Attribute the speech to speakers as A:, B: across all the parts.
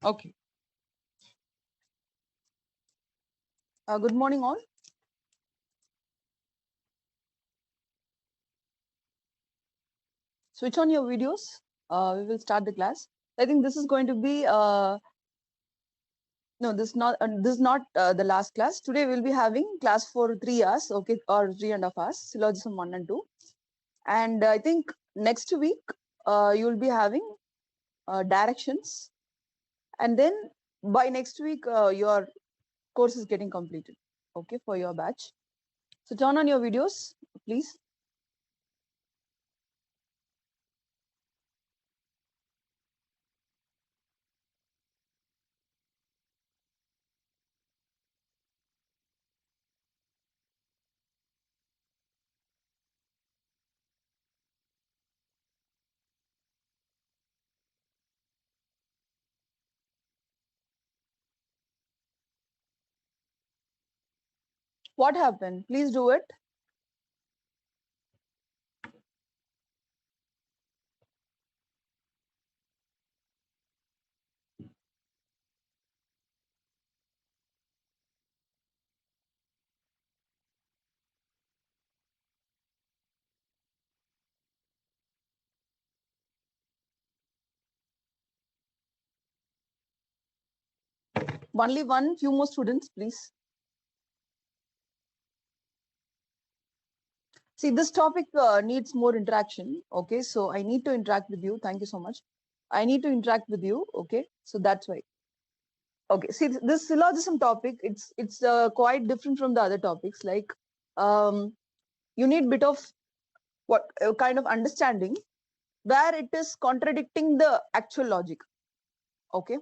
A: Okay. Good morning, all. Switch on your videos. We will start the class. I think this is going to be no, this is not the last class. Today we'll be having class for 3 hours, okay, or 3.5 hours, syllogism 1 and 2. And I think next week you will be having directions, and then by next week your course is getting completed, okay, for your batch. So turn on your videos, please. What happened? Please do it. Only one, few more students, please. See, this topic needs more interaction. Okay, so I need to interact with you. Thank you so much. I need to interact with you. Okay, so that's why. Okay, see, this syllogism topic, it's quite different from the other topics. Like, you need bit of what kind of understanding where it is contradicting the actual logic. Okay,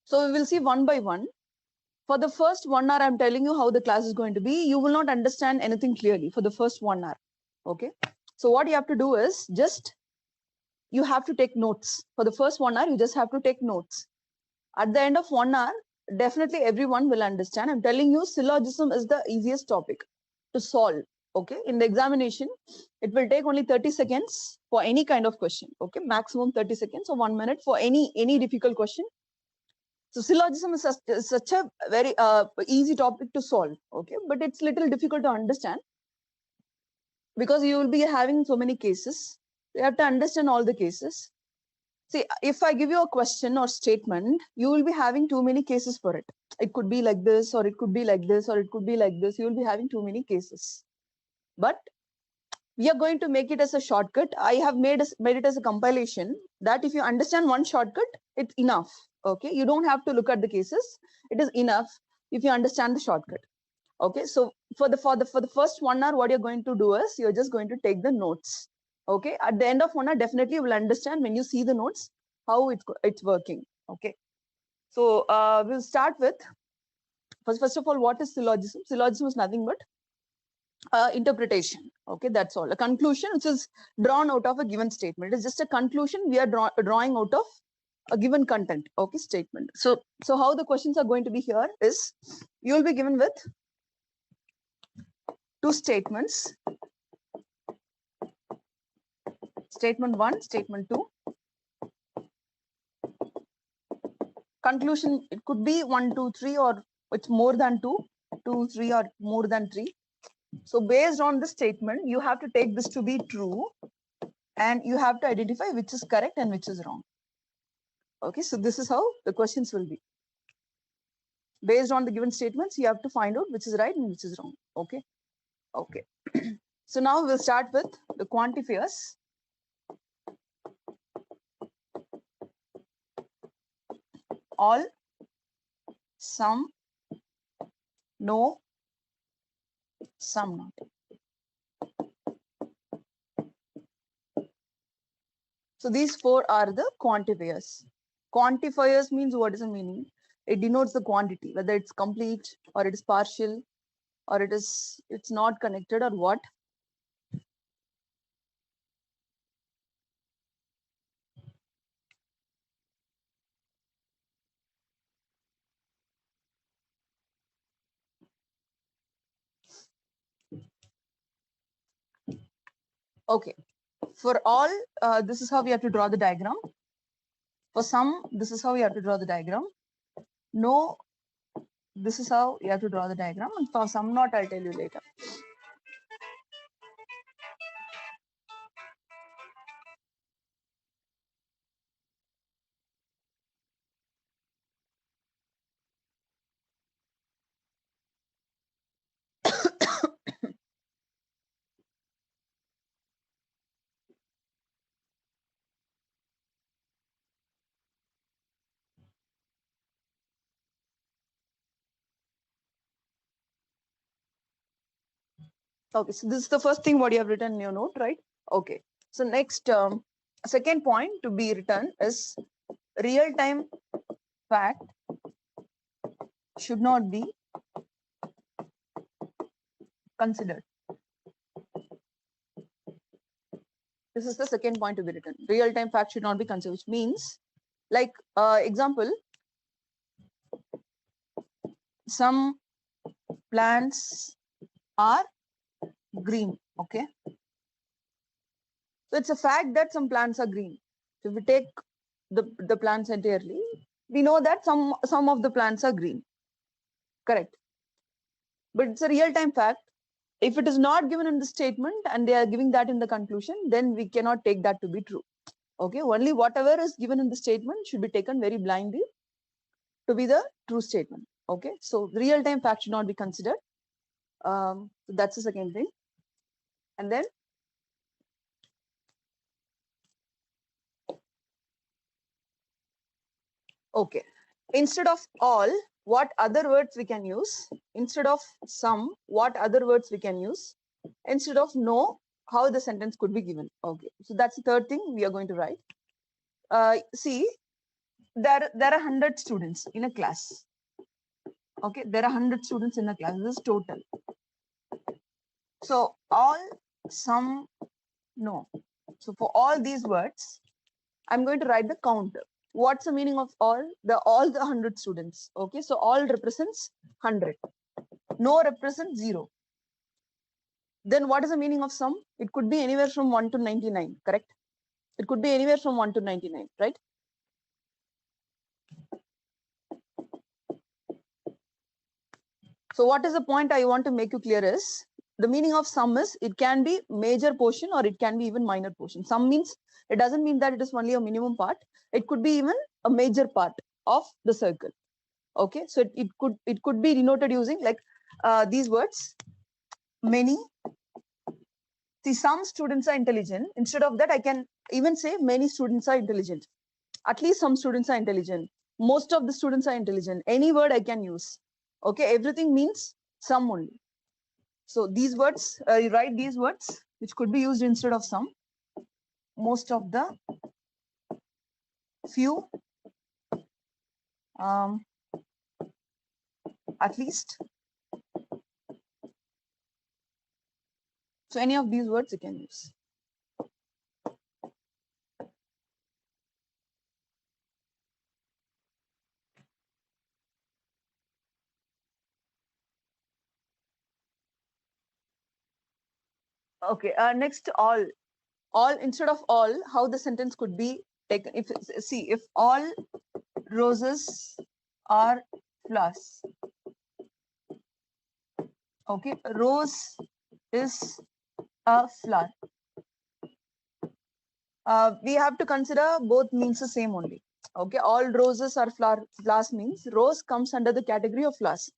A: so we will see one by one. For the first 1 hour, I'm telling you how the class is going to be. You will not understand anything clearly for the first 1 hour. Okay, so what you have to do is just you have to take notes. For the first 1 hour, you just have to take notes. At the end of 1 hour, definitely everyone will understand. I'm telling you, syllogism is the easiest topic to solve. Okay, in the examination, it will take only 30 seconds for any kind of question. Okay, maximum 30 seconds or 1 minute for any difficult question. So syllogism is such a very easy topic to solve. Okay, but it's little difficult to understand because you will be having so many cases. You have to understand all the cases. See, if I give you a question or statement, you will be having too many cases for it. It could be like this, or it could be like this, or it could be like this. You will be having too many cases. But we are going to make it as a shortcut. I have made it as a compilation that if you understand one shortcut, it's enough. Okay, you don't have to look at the cases. It is enough if you understand the shortcut. Okay, so for the first 1 hour, what you're going to do is you're just going to take the notes. Okay, at the end of 1 hour, definitely you will understand when you see the notes how it's working. Okay, so we'll start with first of all, what is syllogism? Syllogism is nothing but interpretation. Okay, that's all. A conclusion which is drawn out of a given statement. It is just a conclusion we are drawing out of a given content. Okay, statement. So how the questions are going to be here is you will be given with two statements. Statement 1, statement 2. Conclusion, it could be 1, 2, 3, or it's more than 2, 2, 3, or more than 3. So based on the statement, you have to take this to be true and you have to identify which is correct and which is wrong. Okay, so this is how the questions will be. Based on the given statements, you have to find out which is right and which is wrong. Okay, okay. So now we'll start with the quantifiers. All, some, no, some not. So these four are the quantifiers. Quantifiers means what is the meaning? It denotes the quantity, whether it's complete or it is partial or it's not connected or what. Okay, for all, this is how we have to draw the diagram. For some, this is how you have to draw the diagram. No, this is how you have to draw the diagram. And for some not, I'll tell you later. Okay, so this is the first thing what you have written in your note, right? Okay. So next, second point to be written is real-time fact should not be considered. This is the second point to be written. Real-time fact should not be considered, which means, like, example, some plants are green. Okay. So it's a fact that some plants are green. So if we take the plants entirely, we know that some of the plants are green. Correct. But it's a real-time fact. If it is not given in the statement and they are giving that in the conclusion, then we cannot take that to be true. Okay. Only whatever is given in the statement should be taken very blindly to be the true statement. Okay. So real-time fact should not be considered. That's the second thing. And then okay, instead of all, what other words we can use? Instead of some, what other words we can use? Instead of no, how the sentence could be given. Okay, so that's the third thing we are going to write. See, there are 100 students in a class. Okay, there are 100 students in a class. This is total. So all, some, no. So for all these words, I'm going to write the counter. What's the meaning of all? All the 100 students. Okay, so all represents 100. No represents 0. Then what is the meaning of some? It could be anywhere from 1 to 99, correct? It could be anywhere from 1 to 99, right? So what is the point I want to make you clear is, the meaning of sum is, it can be major portion or it can be even minor portion. Sum means, it doesn't mean that it is only a minimum part. It could be even a major part of the circle. Okay, so it could be denoted using like these words, many. See, some students are intelligent. Instead of that, I can even say many students are intelligent. At least some students are intelligent. Most of the students are intelligent. Any word I can use. Okay, everything means some only. So these words, you write these words, which could be used instead of some. Most of the, few, at least. So any of these words you can use. Okay, next, all. All, instead of all, how the sentence could be taken. If, see, if all roses are flowers. Okay, rose is a flower. We have to consider both means the same only. Okay, all roses are flowers means rose comes under the category of flowers.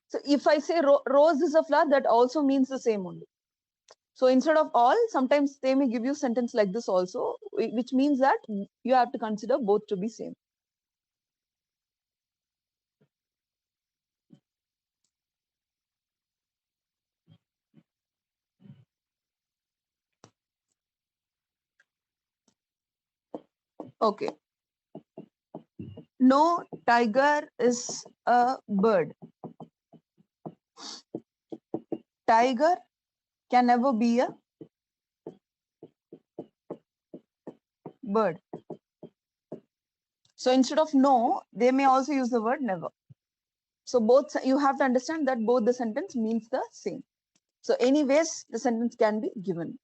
A: So if I say rose is a flower, that also means the same only. So instead of all, sometimes they may give you sentence like this also, which means that you have to consider both to be same. Okay. No tiger is a bird. Tiger can never be a bird. So instead of no, they may also use the word never. So both, you have to understand that both the sentence means the same. So anyways, the sentence can be given.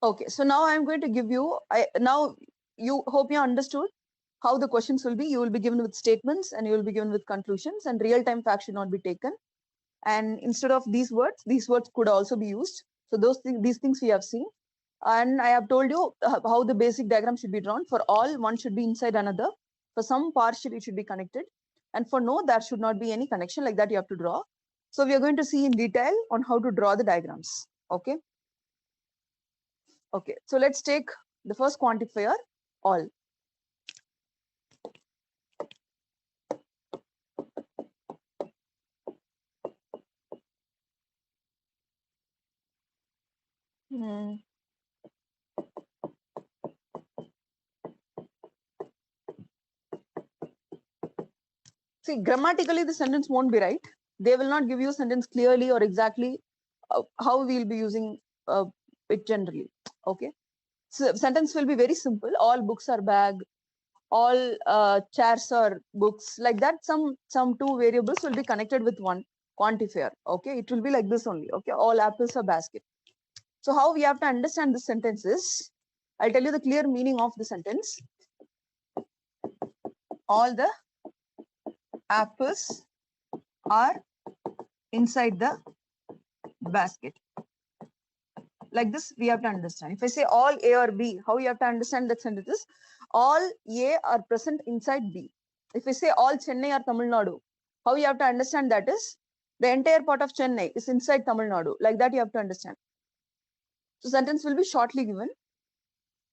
A: Okay, so now I'm going to give you, now you hope you understood how the questions will be. You will be given with statements and you will be given with conclusions, and real-time facts should not be taken. And instead of these words could also be used. So these things we have seen. And I have told you how the basic diagram should be drawn. For all, one should be inside another. For some, partially it should be connected. And for no, there should not be any connection. Like that you have to draw. So we are going to see in detail on how to draw the diagrams. Okay. Okay, so let's take the first quantifier, all. See, grammatically, the sentence won't be right. They will not give you a sentence clearly or exactly how we will be using it generally. Okay, so sentence will be very simple. All books are bag. All chairs are books. Like that, some two variables will be connected with one quantifier. Okay, it will be like this only. Okay, all apples are basket. So how we have to understand this sentence is, I'll tell you the clear meaning of the sentence. All the apples are inside the basket. Like this, we have to understand. If I say all A or B, how you have to understand that sentence is, all A are present inside B. If I say all Chennai or Tamil Nadu, how you have to understand that is, the entire part of Chennai is inside Tamil Nadu. Like that you have to understand. So sentence will be shortly given.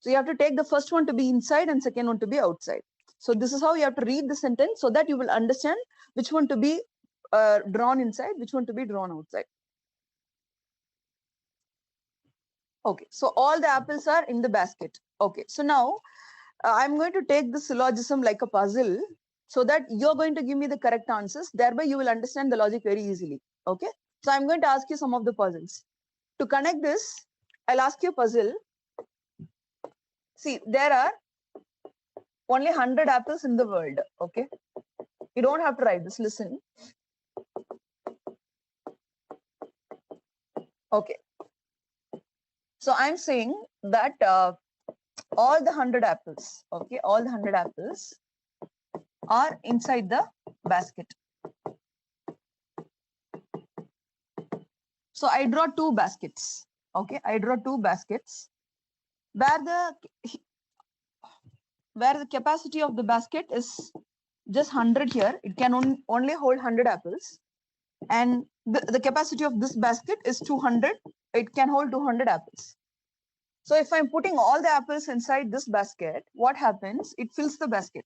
A: So you have to take the first one to be inside and second one to be outside. So this is how you have to read the sentence so that you will understand which one to be drawn inside, which one to be drawn outside. Okay, so all the apples are in the basket. Okay, so now I'm going to take the syllogism like a puzzle so that you're going to give me the correct answers. Thereby you will understand the logic very easily. Okay, so I'm going to ask you some of the puzzles. To connect this, I'll ask you a puzzle. See, there are only 100 apples in the world. Okay, you don't have to write this, listen. Okay, so I'm saying that all the 100 apples, okay, all the 100 apples are inside the basket. So I draw two baskets. Okay, I draw two baskets where the capacity of the basket is just 100 here. It can only hold 100 apples. And the capacity of this basket is 200. It can hold 200 apples. So if I'm putting all the apples inside this basket, what happens? It fills the basket,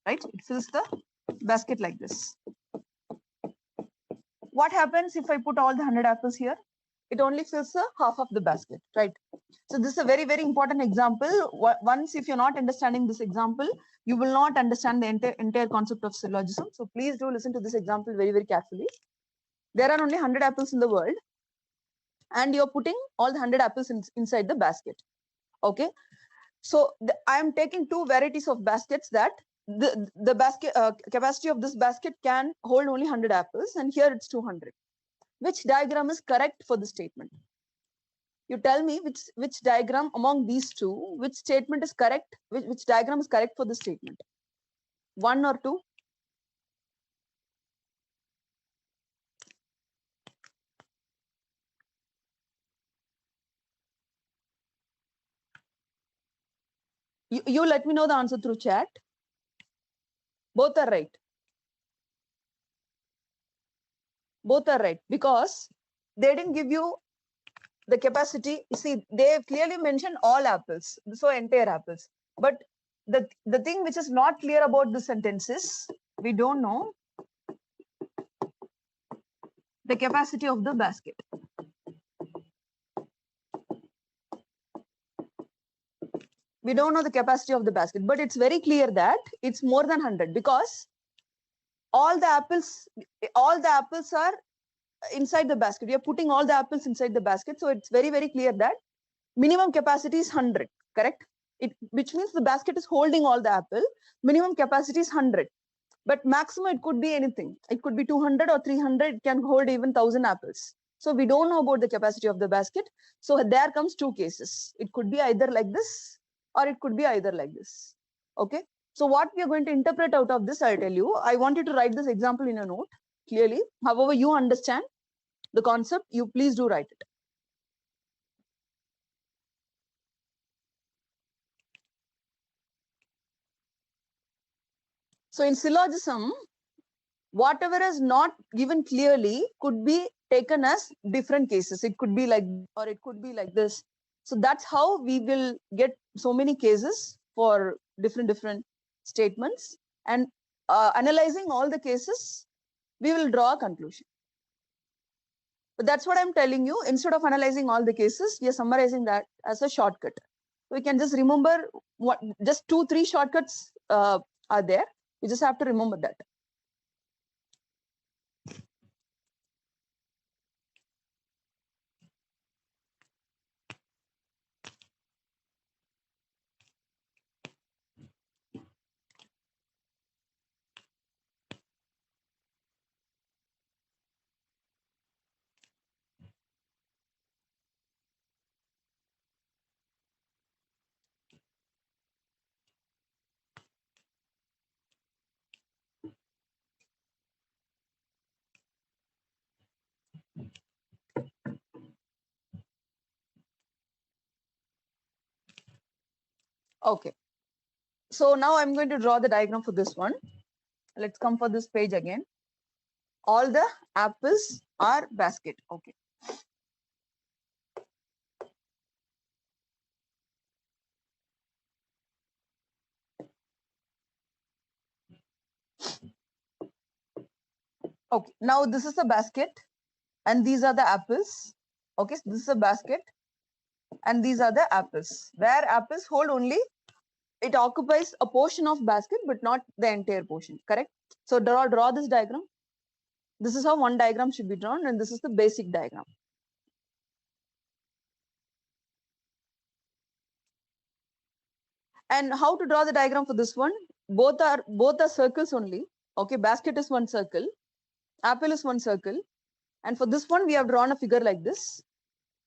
A: right? It fills the basket like this. What happens if I put all the 100 apples here? It only fills the half of the basket, right? So this is a very, very important example. Once if you're not understanding this example, you will not understand the entire concept of syllogism. So please do listen to this example very, very carefully. There are only 100 apples in the world, and you're putting all the 100 apples inside the basket. Okay, so I am taking two varieties of baskets that the basket capacity of this basket can hold only 100 apples, and here it's 200. Which diagram is correct for the statement? You tell me which diagram among these two, which statement is correct, which diagram is correct for the statement? One or two? You let me know the answer through chat. Both are right. Both are right because they didn't give you the capacity. See, they clearly mentioned all apples, so entire apples. But the thing which is not clear about the sentence is we don't know the capacity of the basket. We don't know the capacity of the basket, but it's very clear that it's more than 100 because all the apples are inside the basket. We are putting all the apples inside the basket. So it's very, very clear that minimum capacity is 100, correct? Which means the basket is holding all the apple. Minimum capacity is 100. But maximum, it could be anything. It could be 200 or 300. It can hold even 1,000 apples. So we don't know about the capacity of the basket. So there comes two cases. It could be either like this or it could be either like this. Okay. So what we are going to interpret out of this, I'll tell you. I want you to write this example in a note clearly. However you understand the concept, you please do write it. So in syllogism, whatever is not given clearly could be taken as different cases. It could be like, or it could be like this. So that's how we will get so many cases for different statements, and analyzing all the cases, we will draw a conclusion. But that's what I'm telling you. Instead of analyzing all the cases, we are summarizing that as a shortcut. We can just remember what, just 2-3 shortcuts are there. You just have to remember that. Okay. So now I'm going to draw the diagram for this one. Let's come for this page again. All the apples are basket. Okay. Okay. Now this is a basket and these are the apples. Okay. So this is a basket and these are the apples. Where apples hold only, it occupies a portion of basket but not the entire portion. Correct? So draw this diagram. This is how one diagram should be drawn, and this is the basic diagram. And how to draw the diagram for this one? Both are circles only. Okay, basket is one circle, apple is one circle, and for this one we have drawn a figure like this.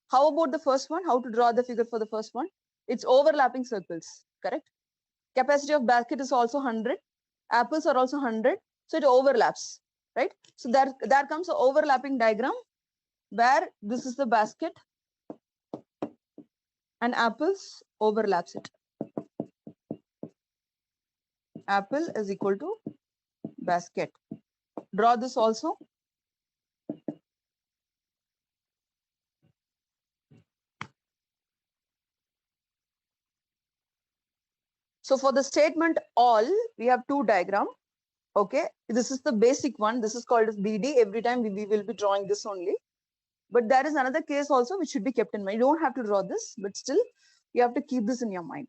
A: How about the first one? How to draw the figure for the first one? It's overlapping circles. Correct? Capacity of basket is also 100. Apples are also 100. So it overlaps, right? So there comes an overlapping diagram where this is the basket and apples overlaps it. Apple is equal to basket. Draw this also. So for the statement all, we have two diagrams. Okay, this is the basic one. This is called as BD. Every time we will be drawing this only. But there is another case also which should be kept in mind. You don't have to draw this, but still you have to keep this in your mind.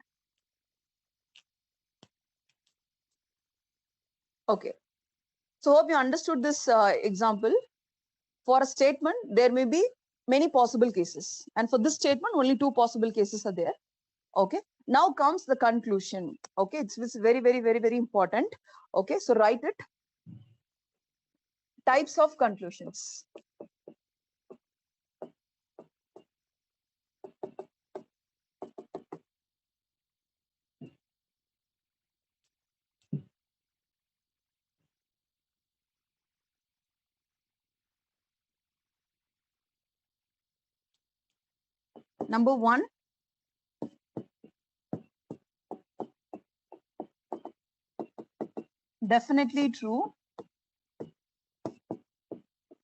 A: Okay. So hope you understood this example. For a statement, there may be many possible cases. And for this statement, only two possible cases are there. Okay. Now comes the conclusion. Okay. It's very important. Okay. So write it. Types of conclusions. Number one, definitely true.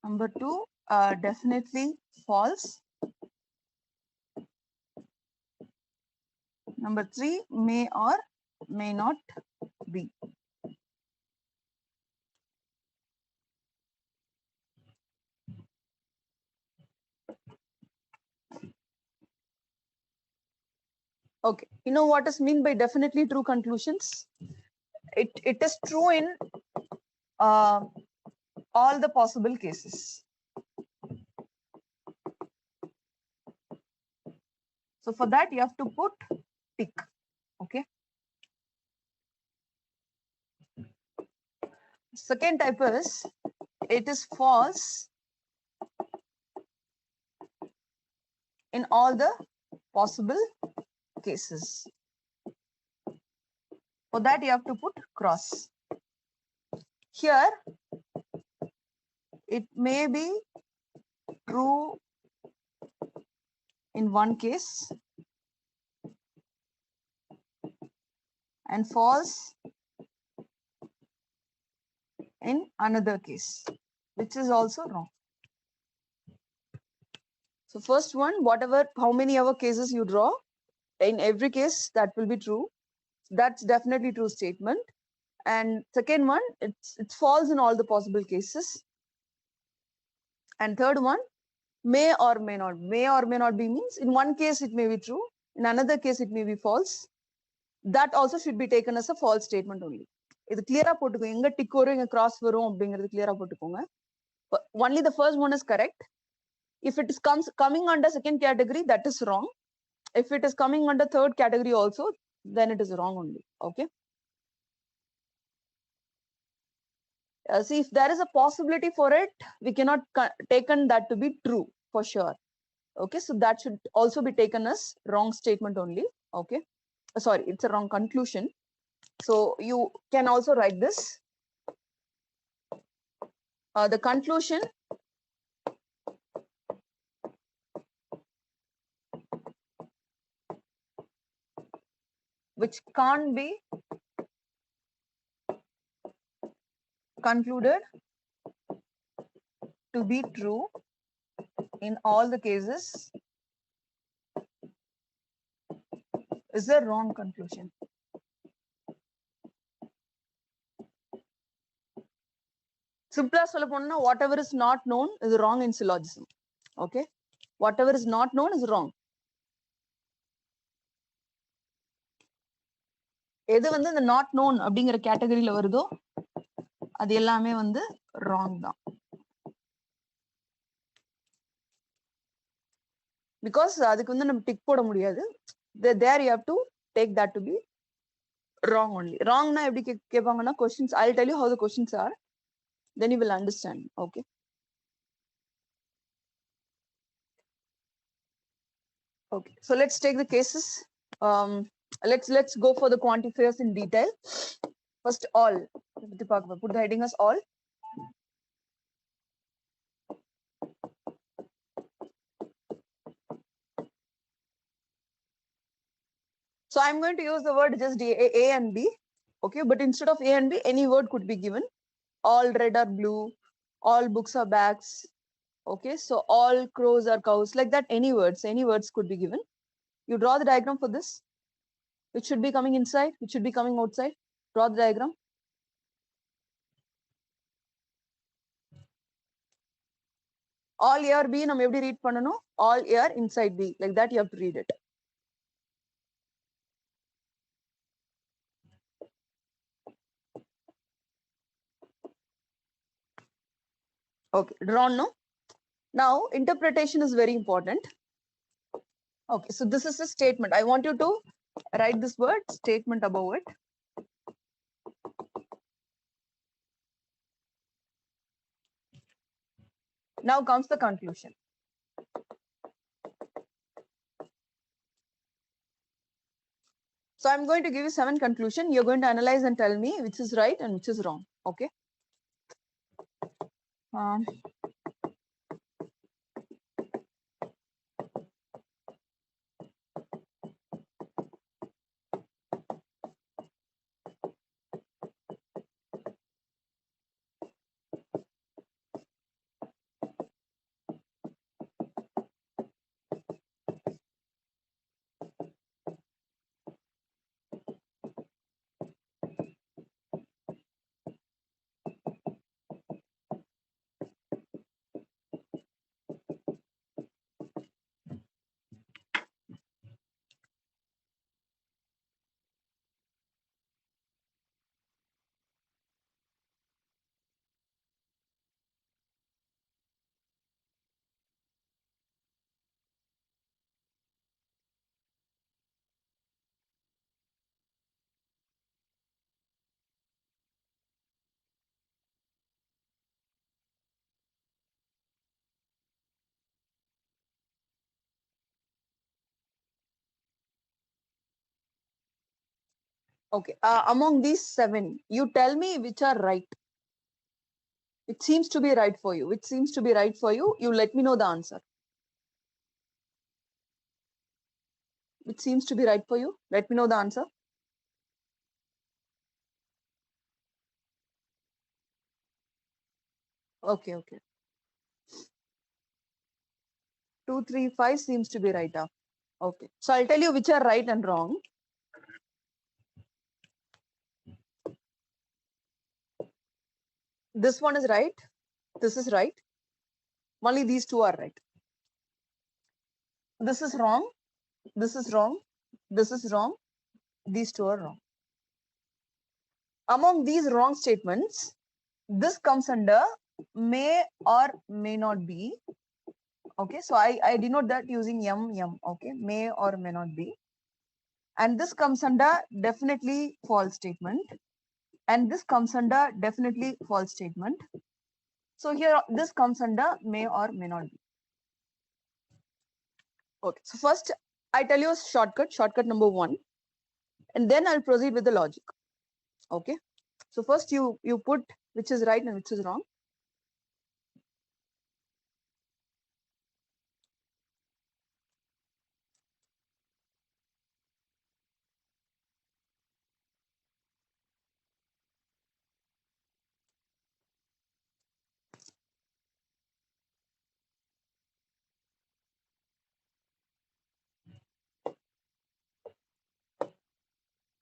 A: Number two, definitely false. Number three, may or may not be. Okay, you know what is mean by definitely true conclusions? It is true in all the possible cases. So for that you have to put tick. Okay. Second type is it is false in all the possible cases. For that you have to put cross. Here it may be true in one case and false in another case, which is also wrong. So first one, whatever, how many ever cases you draw, in every case that will be true. That's definitely true statement. And second one, it's false in all the possible cases. And third one, may or may not. May or may not be means in one case it may be true, in another case it may be false. That also should be taken as a false statement only. இது clear-ஆ போட்டுக்கோங்க. எங்க tick வரும் எங்க cross வரும் அப்படிங்கிறது clear-ஆ போட்டுக்கோங்க. Only the first one is correct. If it is coming under second category, that is wrong. If it is coming under third category also, then it is wrong only. Okay. See, if there is a possibility for it, we cannot taken that to be true for sure. Okay, so that should also be taken as wrong statement only. Okay, sorry, it's a wrong conclusion. So you can also write this. The conclusion which can't be concluded to be true in all the cases is a wrong conclusion. Simply சொல்ல போனா whatever is not known is wrong in syllogism. Okay, whatever is not known is wrong. எது வந்து இந்த not known அப்படிங்கிற கேட்டகரியில வருதோ அது எல்லாமே வந்து wrong தான். Because அதுக்கு வந்து நம்ம டிக் போட முடியாது. There you have to take that to be wrong only. Wrong na எப்படி கேட்பாங்கன்னா questions, I'll tell you how the questions are, then you will understand. Okay. Okay, so let's take the cases. Let's go for the quantifiers in detail. First, all. Put the heading as all. So I'm going to use the word just A and B. Okay, but instead of A and B, any word could be given. All red are blue, all books are bags. Okay, so all crows are cows, like that. Any words could be given. You draw the diagram for this. Which should be coming inside, which should be coming outside. Draw the diagram. All A or B, நம்ம எப்படி read பண்ணணும்? All A are inside B, like that you have to read it. Okay, drawn, no? Now, interpretation is very important. Okay, so this is a statement. I want you to write this word, statement above it. Now comes the conclusion. So I'm going to give you 7 conclusions. You're going to analyze and tell me which is right and which is wrong. Okay. Okay. Among these 7, you tell me which are right. It seems to be right for you. Which seems to be right for you. You let me know the answer. Which seems to be right for you. Let me know the answer. Okay, okay. 2, 3, 5 seems to be right. Okay. So I'll tell you which are right and wrong. This one is right. This is right. Only these 2 are right. This is wrong. This is wrong. This is wrong. These 2 are wrong. Among these wrong statements, this comes under may or may not be. Okay, so I denote that using M. Okay, may or may not be. And this comes under definitely false statement. And this comes under definitely false statement. So here, this comes under may or may not be. Okay, so first I tell you a shortcut number 1, and then I'll proceed with the logic. Okay, so first you put which is right and which is wrong.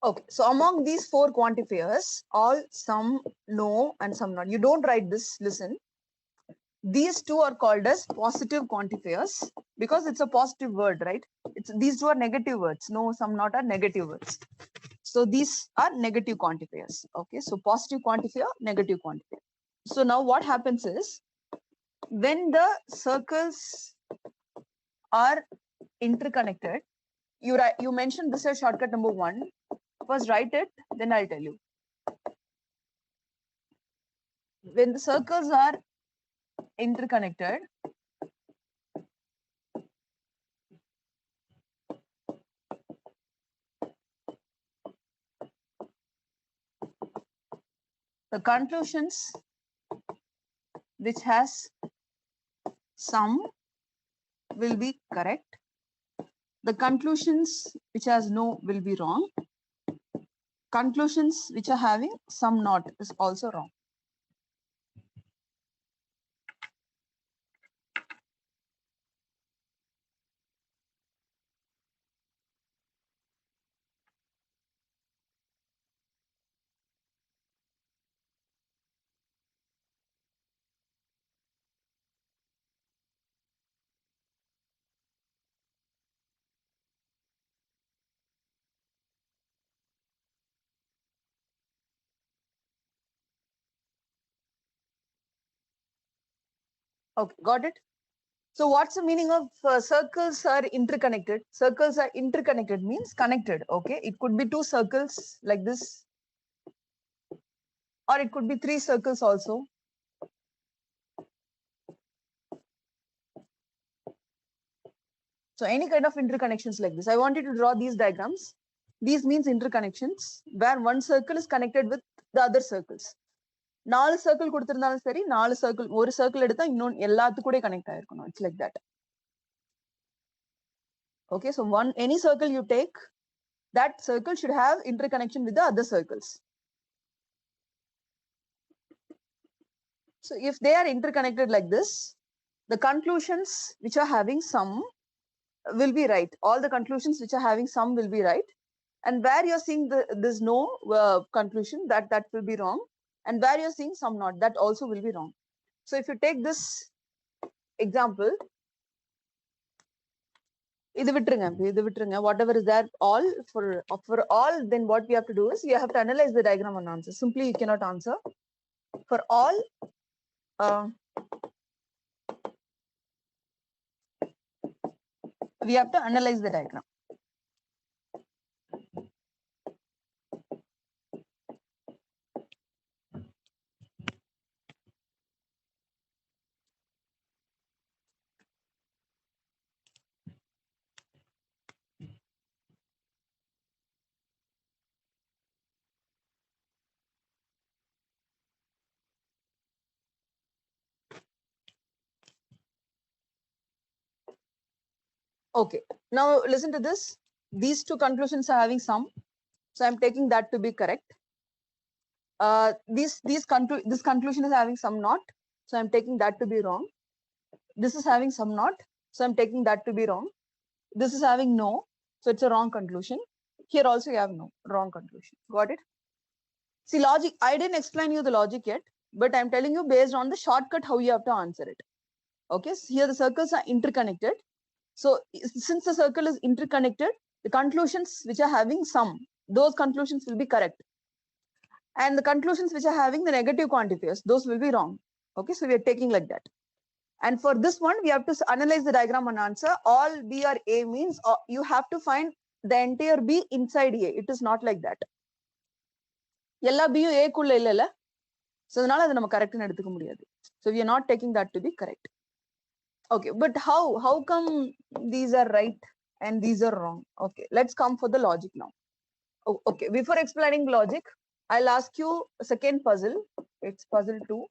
A: Okay, so among these 4 quantifiers, all some no and some not. You don't write this, listen. These 2 are called as positive quantifiers because it's a positive word, right? These 2 are negative words. No, some not are negative words. So these are negative quantifiers. Okay, so positive quantifier, negative quantifier. So now what happens is when the circles are interconnected, you mentioned this as shortcut number 1. First write it, then I'll tell you. When the circles are interconnected, the conclusions which has some will be correct. The conclusions which has no will be wrong. Conclusions which are having some not is also wrong. Okay, got it? So what's the meaning of circles are interconnected? Circles are interconnected means connected. Okay, it could be 2 circles like this, or it could be 3 circles also. So any kind of interconnections like this. I want you to draw these diagrams. These means interconnections where one circle is connected with the other circles. 4 circle கொடுத்திருந்தாலும் சரி 4 circle ஒரு circle எடுத்தா இன்னொன்னு எல்லாத்து கூட connect ஆயிருக்கணும். It's like that. Okay, so any circle you take, that circle should have interconnection with the other circles. So if they are interconnected like this, the conclusions which are having some will be right. All the conclusions which are having some will be right. And where you're seeing this no conclusion, that will be wrong. And where you're seeing some not, that also will be wrong. So if you take this example, whatever is there, all for all, then what we have to do is you have to analyze the diagram and answer. Simply you cannot answer. For all, we have to analyze the diagram. Okay, now listen to this. These two conclusions are having sum, so I'm taking that to be correct. This conclusion is having some not, so I'm taking that to be wrong. This is having some not, so I'm taking that to be wrong. This is having no, so it's a wrong conclusion. Here also you have no, wrong conclusion. Got it? See, logic, I didn't explain you the logic yet, but I'm telling you based on the shortcut how you have to answer it. Okay, so here the circles are interconnected. So since the circle is interconnected, the conclusions which are having sum, those conclusions will be correct. And the conclusions which are having the negative quantifiers, those will be wrong. Okay, so we are taking like that. And for this one, we have to analyze the diagram and answer. All B or A means you have to find the entire B inside A. It is not like that. எல்லா B யும் A குள்ள இல்லல. So அதனால அது நம்ம கரெக்ட்னு எடுத்துக்க முடியாது. So we are not taking that to be correct. Okay, but how come these are right and these are wrong? Okay, let's come for the logic now. Oh, okay, before explaining logic, I'll ask you a second puzzle. It's puzzle 2.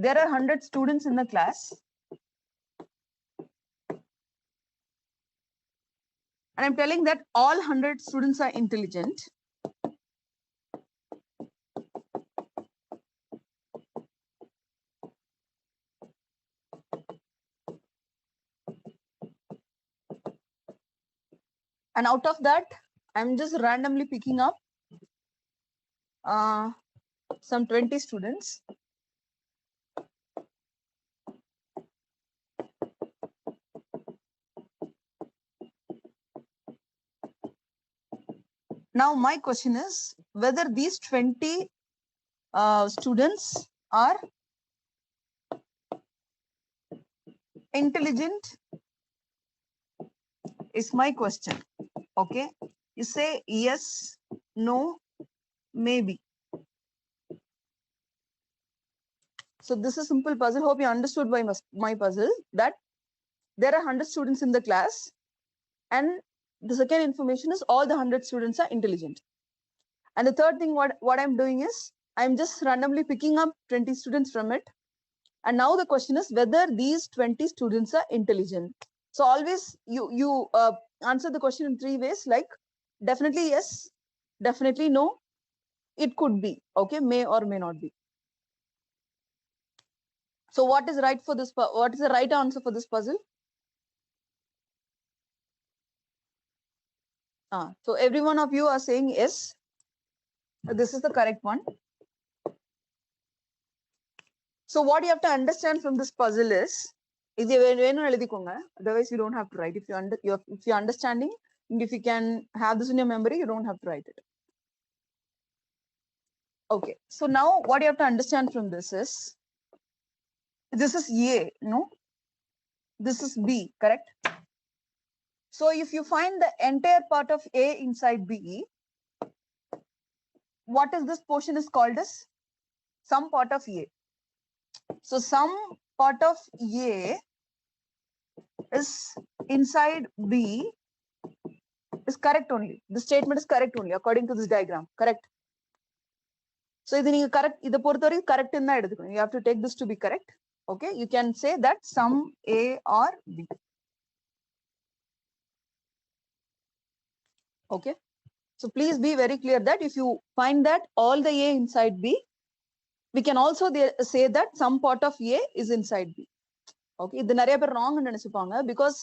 A: There are 100 students in the class. And I'm telling that all 100 students are intelligent. And out of that, I'm just randomly picking up some 20 students. Now my question is whether these 20 students are intelligent is my question. Okay, you say yes, no, maybe. So this is simple puzzle. Hope you understood my puzzle, that there are 100 students in the class, and the second information is all the 100 students are intelligent. And the third thing what I'm doing is I'm just randomly picking up 20 students from it. And now the question is whether these 20 students are intelligent. So always you answer the question in 3 ways, like definitely yes, definitely no, it could be, okay, may or may not be. So what is right for this? What is the right answer for this puzzle? So every one of you are saying yes. This is the correct one. So what you have to understand from this puzzle is, otherwise you don't have to write. If you're understanding, and if you can have this in your memory, you don't have to write it. Okay, so now what you have to understand from this is A, no? This is B, correct? So if you find the entire part of A inside B, what is this portion is called as? Some part of A. So some part of A is inside B is correct only. The statement is correct only according to this diagram, correct? So இது நீங்க correct, இத பொறுத்தவரை correct ன்னு தான் எடுத்துக்கணும். You have to take this to be correct. Okay, you can say that some A or B. Okay, so please be very clear that if you find that all the A inside B, we can also say that some part of A is inside B. Okay, இது நிறைய பேர் wrong ன்னு நினைச்சுப்பாங்க, because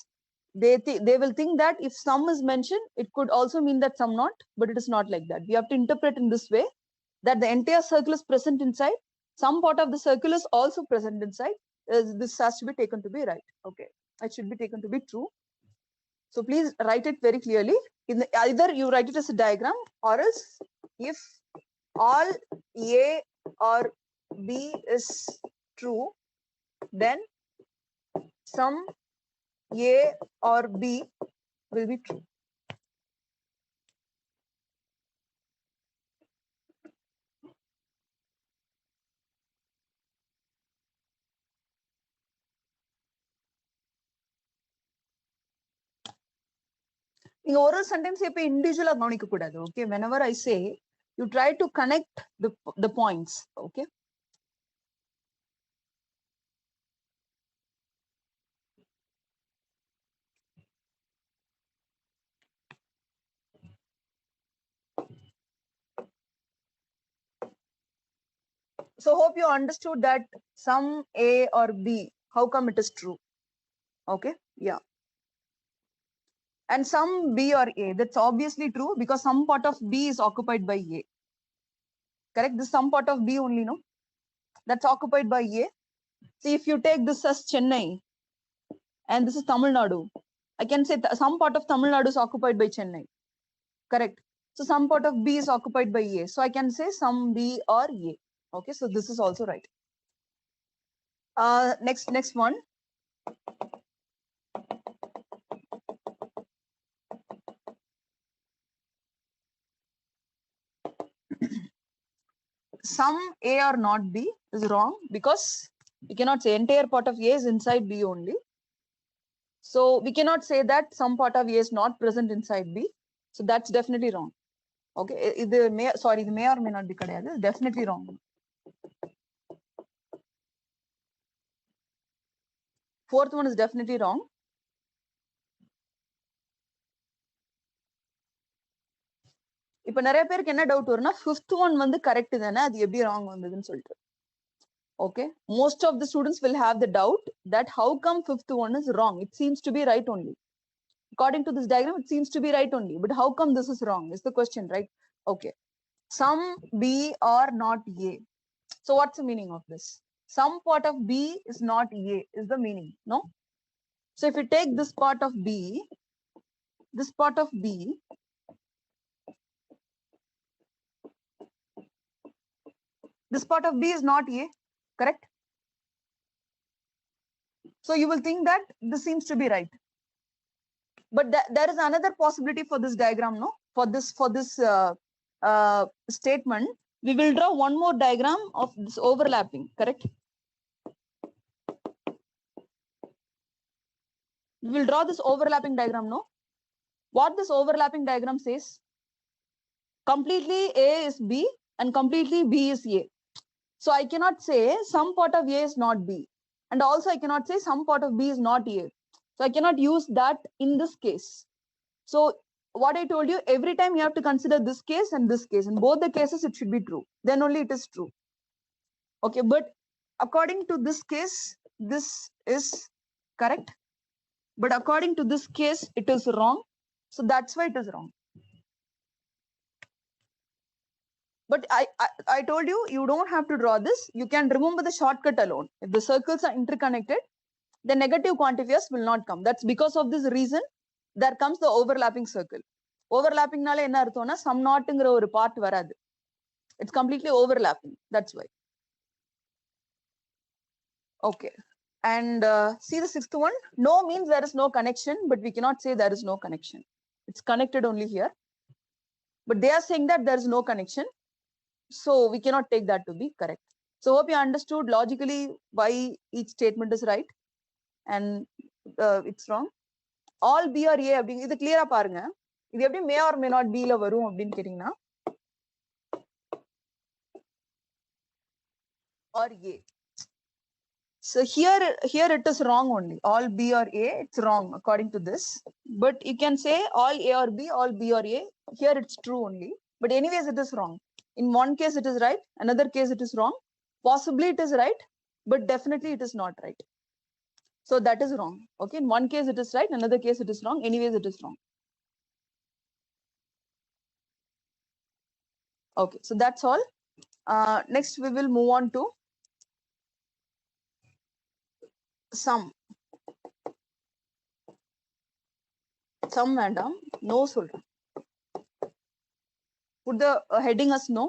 A: they will think that if some is mentioned, it could also mean that some not, but it is not like that. We have to interpret in this way that the entire circle is present inside, some part of the circle is also present inside. This has to be taken to be right. Okay, it should be taken to be true. So please write it very clearly. Either you write it as a diagram, or else if all A or B is true, then some A or B will be true. In oral sentence, individual கவனிக்க கூடாது. Okay, whenever I say, you try to connect the points. Okay, So hope you understood that some A or B, how come it is true? Okay, yeah. And some B or A, that's obviously true because some part of B is occupied by A. Correct? This some part of B only, no? That's occupied by A. See, if you take this as Chennai and this is Tamil Nadu, I can say some part of Tamil Nadu is occupied by Chennai. Correct? So some part of B is occupied by A. So I can say some B or A. Okay, so this is also right. Next one. Some A or not B is wrong because we cannot say entire part of A is inside B only. So we cannot say that some part of A is not present inside B. So that's definitely wrong. Okay, the may or may not be correct. Definitely wrong. Fourth one is definitely wrong. இப்போ நிறைய பேருக்கு என்ன doubt வரும்னா fifth one வந்து correct தானே அது எப்படி wrong வந்ததுன்னு சொல்லிட்டு okay most of the students will have the doubt that how come fifth one is wrong. It seems to be right only according to this diagram. It seems to be right only, but how come this is wrong is the question, right? Okay, some B or not A. So what's the meaning of this? Some part of B is not A is the meaning, no? So if you take this part of B, this part of B, this part of B is not A, correct? So you will think that this seems to be right. But there is another possibility for this diagram, no? For this statement, we will draw one more diagram of this overlapping, correct? We will draw this overlapping diagram, no? What this overlapping diagram says? Completely A is B and completely B is A. So I cannot say some part of A is not B. And also I cannot say some part of B is not A. So I cannot use that in this case. So what I told you, every time you have to consider this case and this case. In both the cases, it should be true. Then only it is true. Okay, but according to this case, this is correct. But according to this case, it is wrong. So that's why it is wrong. But I told you, you don't have to draw this. You can remember the shortcut alone. If the circles are interconnected, the negative quantifiers will not come. That's because of this reason, there comes the overlapping circle. Overlapping nale enna arthona some notங்கிற ஒரு part வராது. It's completely overlapping. That's why. Okay. And see the sixth one. No means there is no connection, but we cannot say there is no connection. It's connected only here. But they are saying that there is no connection. So we cannot take that to be correct. So hope you understood logically why each statement is right and it's wrong. All B or A அப்படிங்க இது கிளியரா பாருங்க. இது எப்படி may or may not B ல வரும் அப்படின்னு கேட்டீங்கன்னா or A. So here it is wrong only. All B or A, it's wrong according to this. But you can say all A or B, all B or A. Here it's true only. But anyways, it is wrong. In one case it is right, another case it is wrong. Possibly it is right, but definitely it is not right. So that is wrong. Okay, in one case it is right, another case it is wrong. Anyways, it is wrong. Okay, so that's all. Next we will move on to sum. Sum madam, no சொல்றேன். Put the heading as no.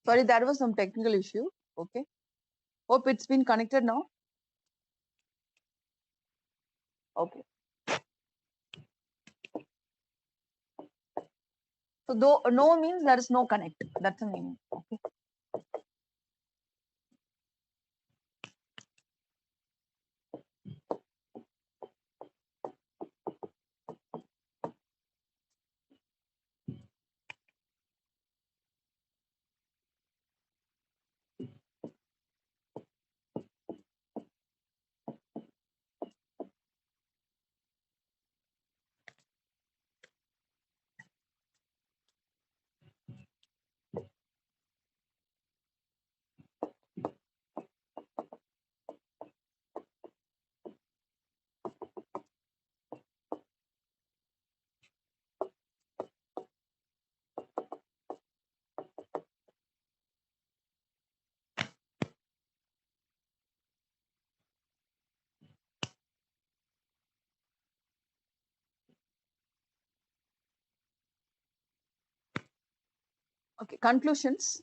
A: Sorry, there was some technical issue. Okay. Hope it's been connected now. Okay. So though no means there is no connect. That's the meaning. Okay. Okay. Conclusions.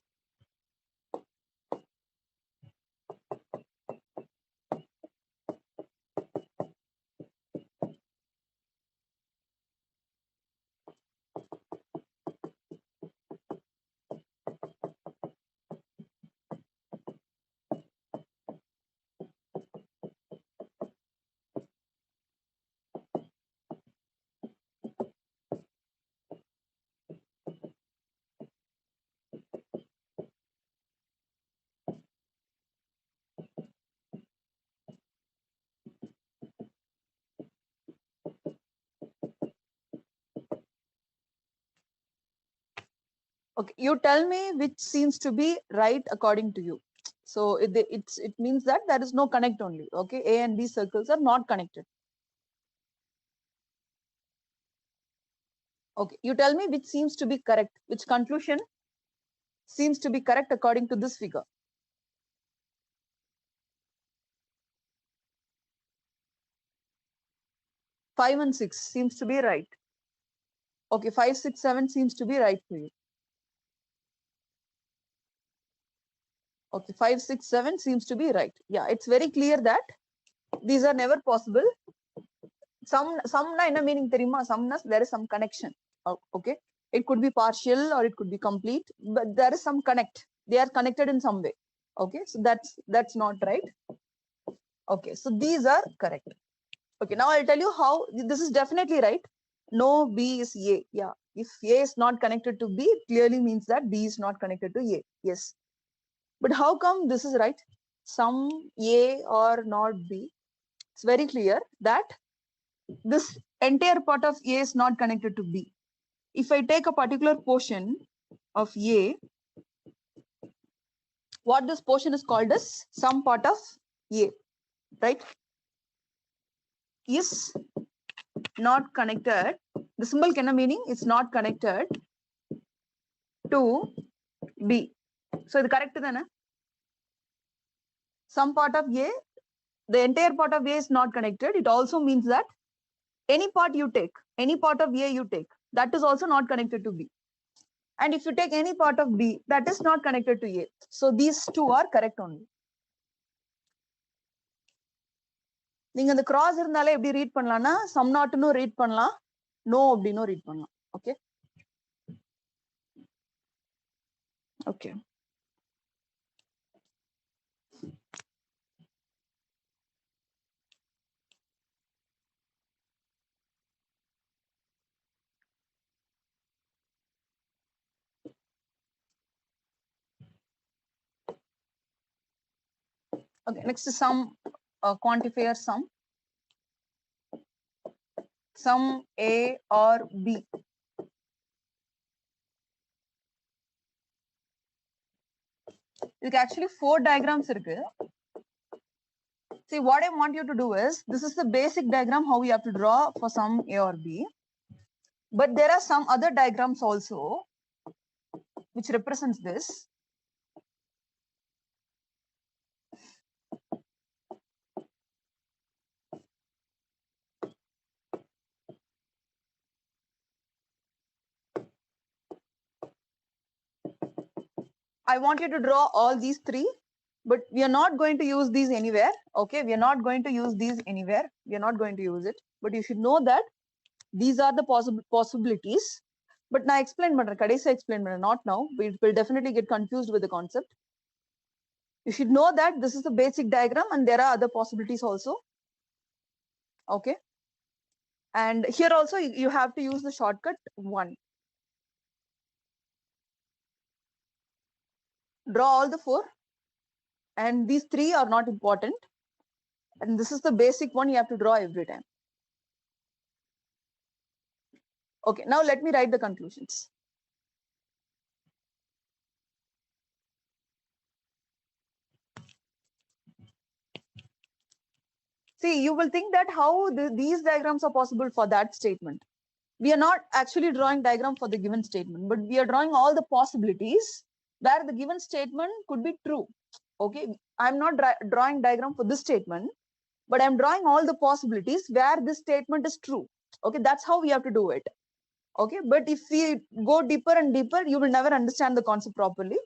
A: Okay. You tell me which seems to be right according to you. So it means that there is no connect only. Okay. A and B circles are not connected. Okay. You tell me which seems to be correct. Which conclusion seems to be correct according to this figure. 5 and 6 seems to be right. Okay, 5, 6, 7 seems to be right for you. Okay, 5, 6, 7 seems to be right. Yeah, it's very clear that these are never possible. Some in a meaning somness, there is some connection. Okay, it could be partial or it could be complete, but there is some connect. They are connected in some way. Okay, so that's not right. Okay, so these are correct. Okay, now I'll tell you how this is definitely right. No, B is A. Yeah, if A is not connected to B, it clearly means that B is not connected to A. Yes. But how come this is right? Some A or not B. It's very clear that this entire part of A is not connected to B. If I take a particular portion of A, what this portion is called as some part of A, right? Is not connected. The symbol can have meaning it's not connected to B. So the correct then some part of A, the entire part of A is not connected. It also means that any part you take, any part of A you take, that is also not connected to B. And if you take any part of B, that is not connected to A. So these two are correct only. நீங்க அந்த cross இருந்தாலே எப்படி read பண்ணலாம்னா some notனு read பண்ணலாம் no அப்படினு read பண்ணலாம் okay okay okay next is some quantifier sum A or B. இதுக்கு actually 4 diagrams இருக்கு. See, what I want you to do is, this is the basic diagram how we have to draw for sum A or B. But there are some other diagrams also which represents this. I want you to draw all these three, but we are not going to use these anywhere. Okay, we are not going to use these anywhere. We are not going to use it. But you should know that these are the possibilities. But now explain, Kadesa explain, not now. We will definitely get confused with the concept. You should know that this is the basic diagram and there are other possibilities also. Okay. And here also you have to use the shortcut 1. Draw all the 4. And these 3 are not important. And this is the basic one you have to draw every time. Okay, now let me write the conclusions. See, you will think that how these diagrams are possible for that statement. We are not actually drawing diagram for the given statement, but we are drawing all the possibilities where the given statement could be true. Okay, I'm not drawing diagram for this statement, but I'm drawing all the possibilities where this statement is true. Okay, that's how we have to do it. Okay, but if we go deeper and deeper, you will never understand the concept properly.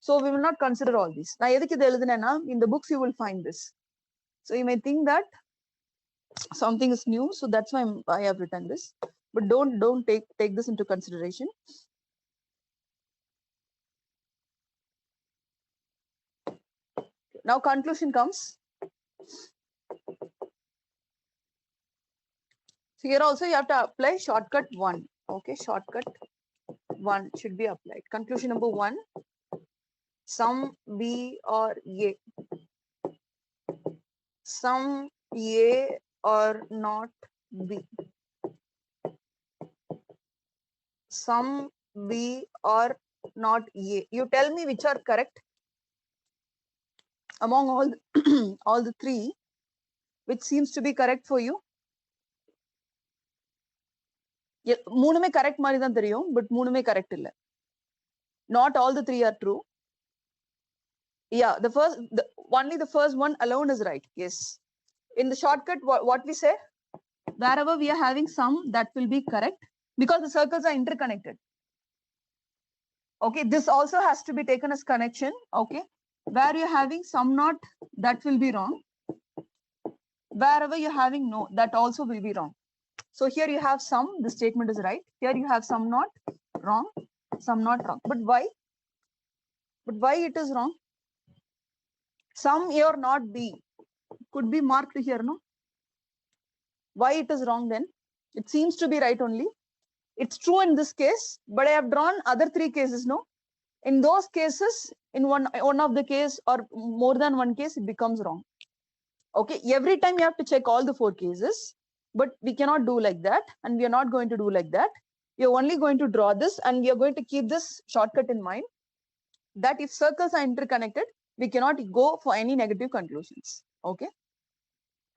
A: So we will not consider all these. Now, in the books you will find this. So you may think that something is new, so that's why I have written this. But don't take this into consideration. Now conclusion comes. So here also you have to apply shortcut 1. Okay, shortcut 1 should be applied. Conclusion number 1. Some B or A. Some A or not B. Some B or not A. You tell me which are correct among all the, all the 3, which seems to be correct for you. மூணுமே correct மாதிரி தான் தெரியும், but மூணுமே correct இல்ல. Not all the 3 are true. Yeah, only the first one alone is right. Yes. In the shortcut, what we say, wherever we are having some, that will be correct because the circles are interconnected. Okay, this also has to be taken as connection. Okay, where you're having some not, that will be wrong. Wherever you're having no, that also will be wrong. So here you have some, the statement is right. Here you have some not, wrong, some not wrong. But why? But why it is wrong? Some A or not B could be marked here, no? Why it is wrong then? It seems to be right only. It's true in this case, but I have drawn other 3 cases, no? In those cases, in one of the case or more than one case, it becomes wrong. Okay, every time you have to check all the 4 cases, but we cannot do like that, and we are not going to do like that. We are only going to draw this, and we are going to keep this shortcut in mind, that if circles are interconnected, we cannot go for any negative conclusions. Okay.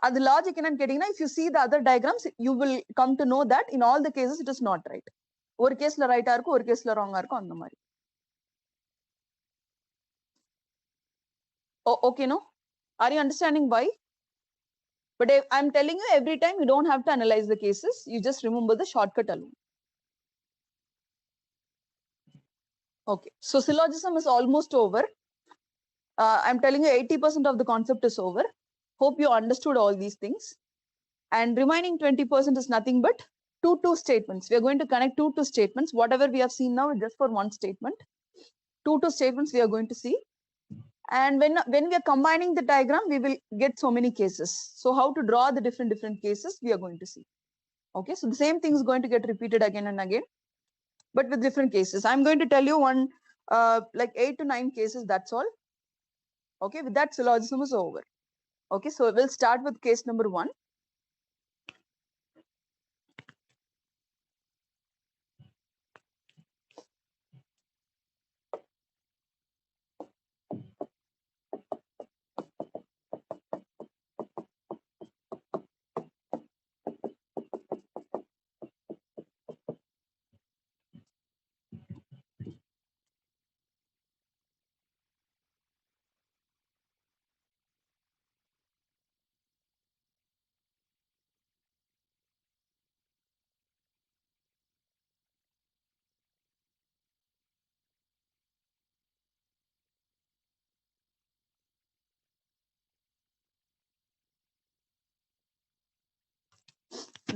A: At the logic in getting, if you see the other diagrams, you will come to know that in all the cases it is not right. One case la right arko, one case la wrong arko, andha mari. Oh, okay, no? Are you understanding why? But I'm telling you, every time you don't have to analyze the cases, you just remember the shortcut alone. Okay, so syllogism is almost over. I'm telling you 80% of the concept is over. Hope you understood all these things. And remaining 20% is nothing but 2 statements. We are going to connect 2 statements. Whatever we have seen now is just for one statement. 2 statements we are going to see. And when we are combining the diagram, we will get so many cases. So how to draw the different cases, we are going to see. Okay, so the same thing is going to get repeated again and again, but with different cases. I'm going to tell you one, like 8 to 9 cases, that's all. Okay, with that, syllogism is over. Okay, so we'll start with case number 1.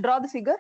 A: Draw the figure.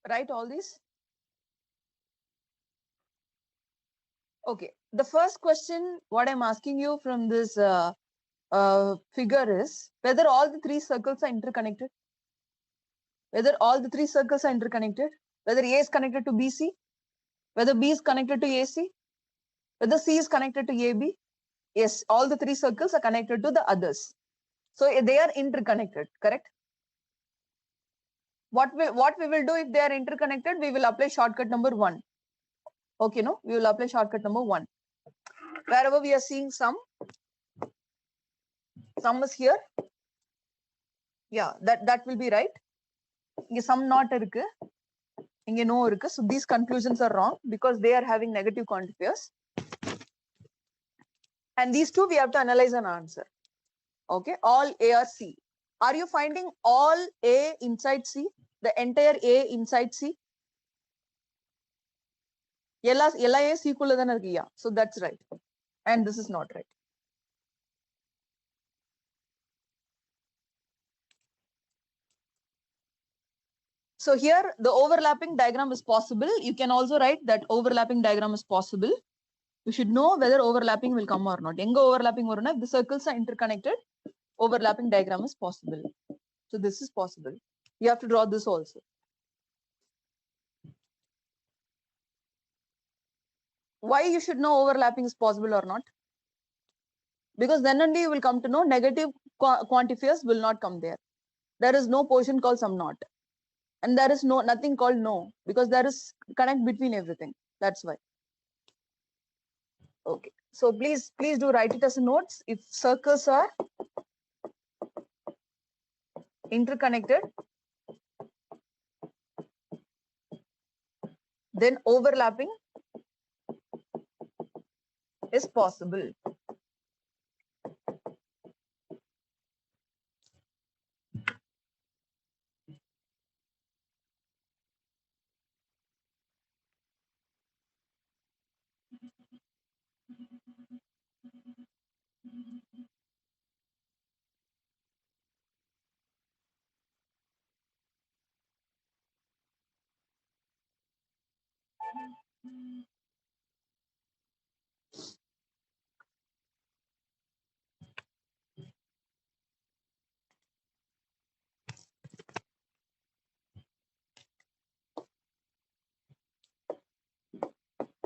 A: Write all these. Okay. The first question, what I'm asking you from this figure is whether all the three circles are interconnected. Whether all the three circles are interconnected. Whether A is connected to BC. Whether B is connected to AC. Whether C is connected to AB. Yes, all the three circles are connected to the others. So they are interconnected, correct? What we will do if they are interconnected, we will apply shortcut number 1. Okay, no? We will apply shortcut number 1. Wherever we are seeing sum is here. Yeah, that will be right. Inge sum not irukku. Inge no irukku. So these conclusions are wrong because they are having negative quantifiers. And these two we have to analyze and answer. Okay, all A or C. Are you finding all A inside C? The entire A inside C? Ella A C kulla than irukku. Yeah, so that's right. And this is not right. So here the overlapping diagram is possible. You can also write that overlapping diagram is possible. You should know whether overlapping will come or not. Enga overlapping or not, if the circles are interconnected, overlapping diagram is possible. So this is possible. You have to draw this also. Why you should know overlapping is possible or not? Because then only you will come to know negative quantifiers will not come there. There is no portion called sum not. And there is nothing called no, because there is connect between everything. That's why. Okay. So please do write it as notes. If circles are interconnected, then overlapping is possible.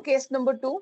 A: Case number 2.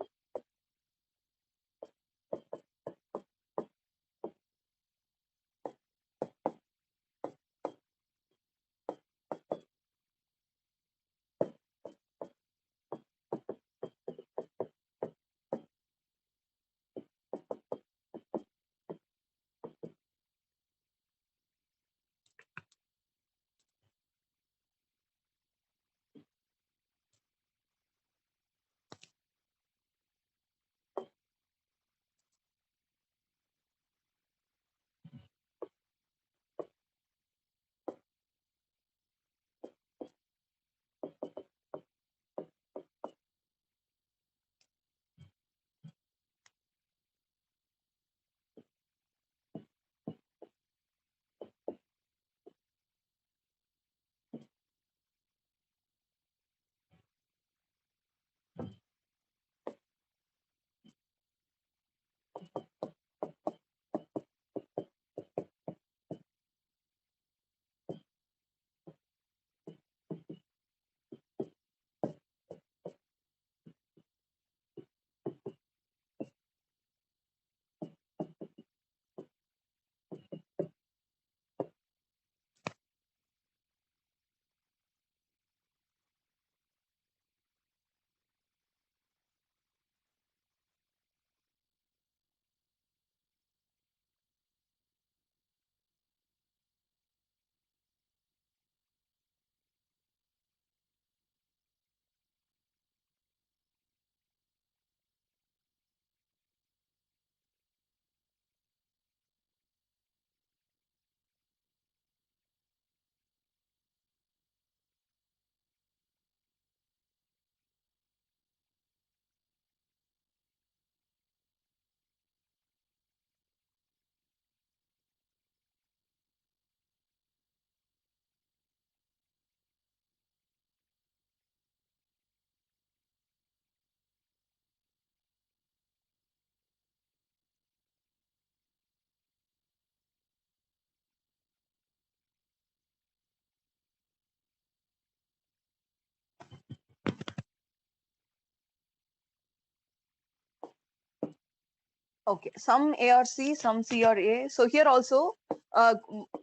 A: Okay, some A or C, some C or A. So here also,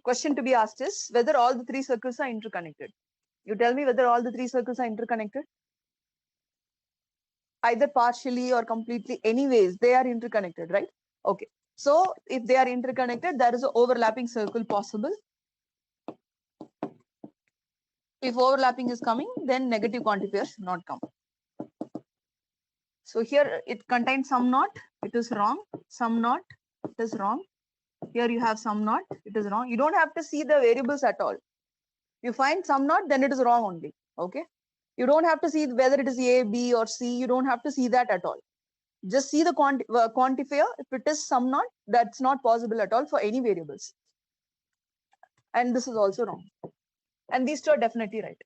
A: question to be asked is whether all the 3 circles are interconnected. You tell me whether all the 3 circles are interconnected. Either partially or completely. Anyways, they are interconnected, right? Okay. So if they are interconnected, there is an overlapping circle possible. If overlapping is coming, then negative quantifier should not come. So here it contains some knot, it is wrong. Some knot, it is wrong. Here you have some knot, it is wrong. You don't have to see the variables at all. You find some knot, then it is wrong only. Okay. You don't have to see whether it is A, B, or C. You don't have to see that at all. Just see the quantifier. If it is some knot, that's not possible at all for any variables. And this is also wrong. And these two are definitely right.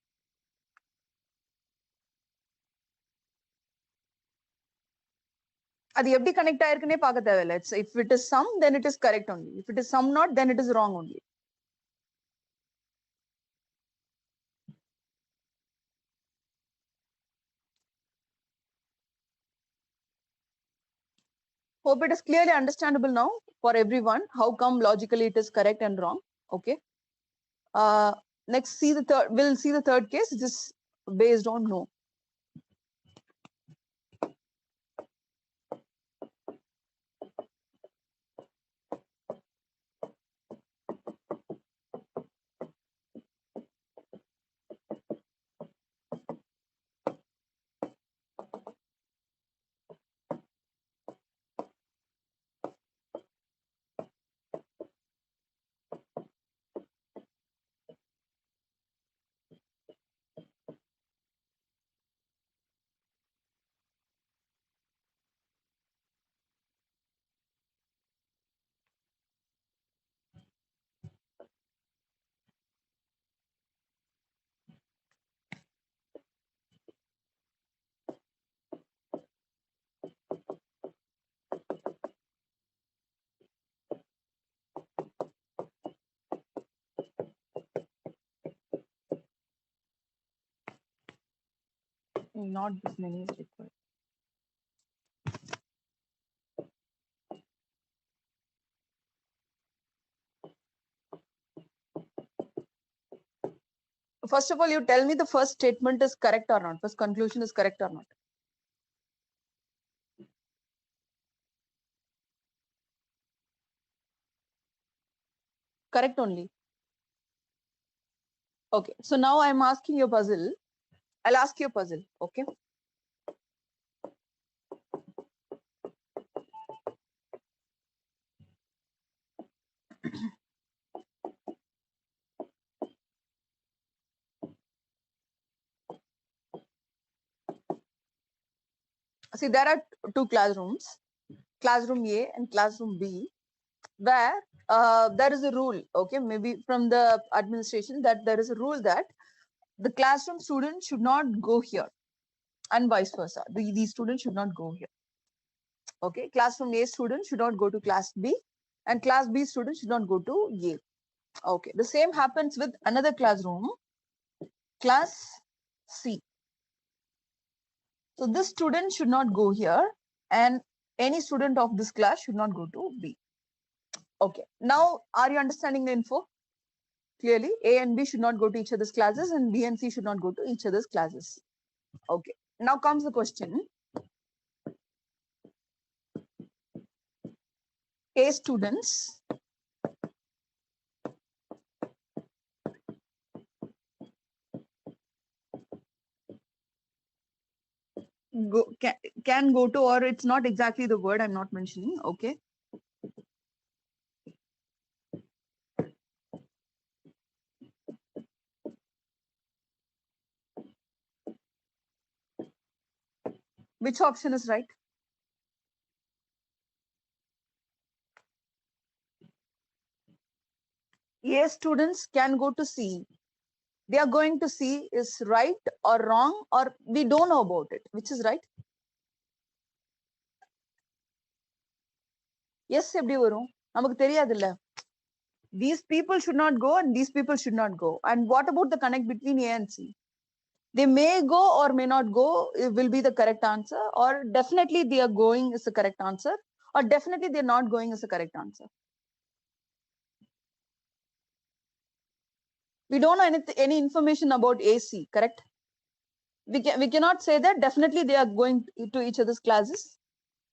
A: அது எப்படி connect ஆயிருக்குன்னே பார்க்க தேவையில்ல. If it is some, then it is correct only. If it is some not, then it is wrong only. Hope it is clearly understandable now for everyone how come logically it is correct and wrong. Okay. Next, we'll see the third case. This is based on no. Not this many is required. First of all, you tell me the first statement is correct or not. First conclusion is correct or not. Correct only. Okay. So now I'm asking you a puzzle. I'll ask you a puzzle. Okay. See, there are two classrooms, classroom A and classroom B, where there is a rule, okay, maybe from the administration, that there is a rule that the classroom students should not go here and vice versa. These students should not go here. Okay, classroom A students should not go to class B and class B students should not go to A. Okay, the same happens with another classroom, class C. So this student should not go here and any student of this class should not go to B. Okay, now are you understanding the info? Clearly, A and B should not go to each other's classes and B and C should not go to each other's classes. Okay, now comes the question. A students can go to, or it's not exactly the word I'm not mentioning. Okay. Which option is right? A students can go to C. They are going to C is right or wrong, or we don't know about it. Which is right? Yes, எப்படி வரும்? நமக்கு தெரியாதுல்ல. These people should not go and these people should not go. And what about the connect between A and C? They may go or may not go, it will be the correct answer, or definitely they are going is the correct answer, or definitely they're not going is the correct answer. We don't know any information about AC, correct? We cannot say that definitely they are going to each other's classes,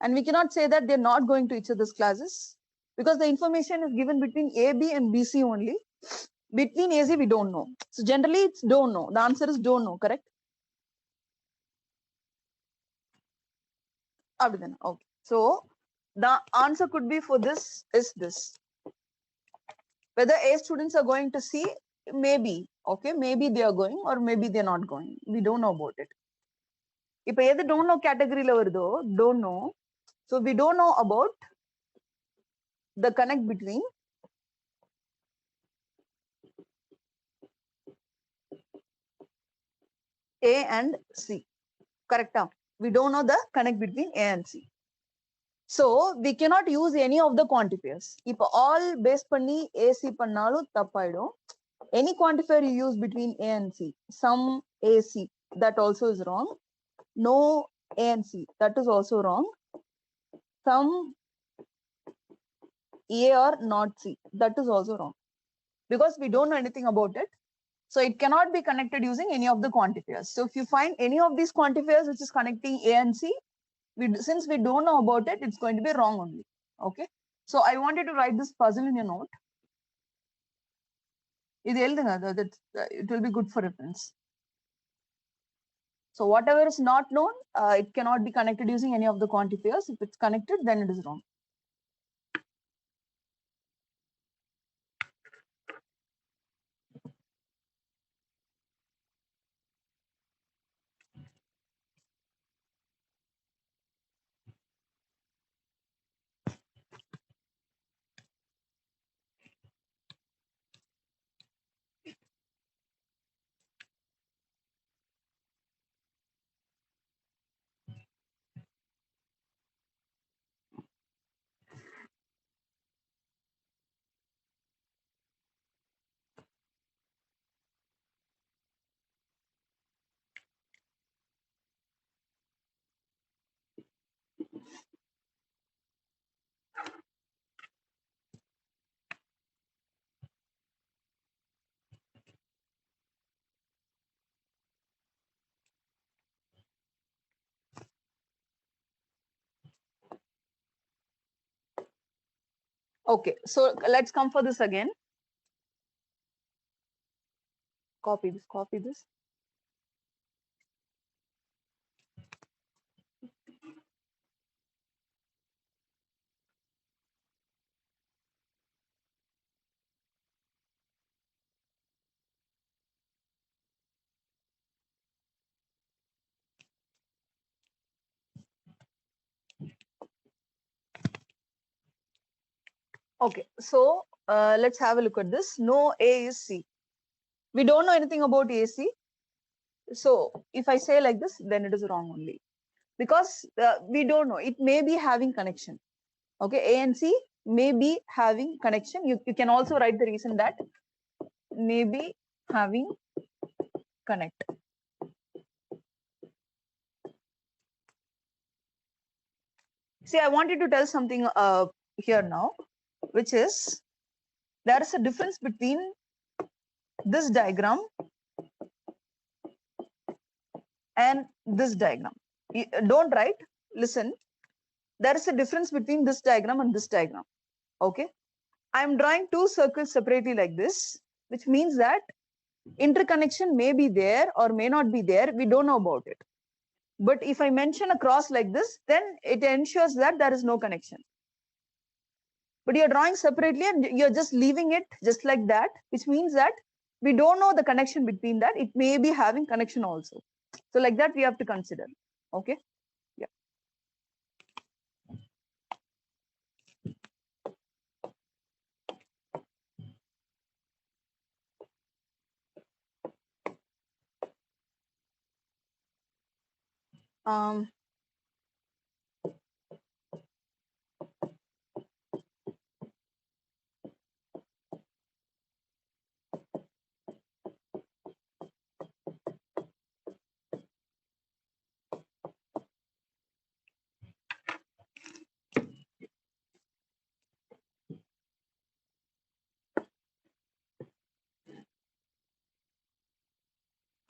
A: and we cannot say that they're not going to each other's classes, because the information is given between AB and BC only. Between AC, we don't know. So generally, it's don't know. The answer is don't know, correct? Okay. So the answer could be for this is this. Whether A students are going to C, maybe, okay, maybe they are going or maybe they're not going. We don't know about it. If either don't know category though, don't know. So we don't know about the connect between A and C. Correct? We don't know the connect between A and C. So we cannot use any of the quantifiers. If all base panni AC pannalu tappaidum. Any quantifier you use between A and C, some AC, that also is wrong. No A and C, that is also wrong. Some A or not C, that is also wrong. Because we don't know anything about it. So it cannot be connected using any of the quantifiers. So if you find any of these quantifiers which is connecting A and C, since we don't know about it, it's going to be wrong only. Okay. So I wanted to write this puzzle in your note. It will be good for reference. So whatever is not known, it cannot be connected using any of the quantifiers. If it's connected, then it is wrong. Okay, so let's come for this again. Copy this, copy this. Okay, so let's have a look at this. No A is C. We don't know anything about AC. So if I say like this, then it is wrong only. Because we don't know. It may be having connection. Okay, A and C may be having connection. You can also write the reason that may be having connect. See, I wanted to tell something here now, which is there is a difference between this diagram and this diagram. Don't write, listen. There is a difference between this diagram and this diagram. Okay, I'm drawing two circles separately like this, which means that interconnection may be there or may not be there. We don't know about it. But if I mention a cross like this, then it ensures that there is no connection. But you're drawing separately and you're just leaving it just like that, which means that we don't know the connection between that. It may be having connection also. So like that, we have to consider. Okay. Yeah.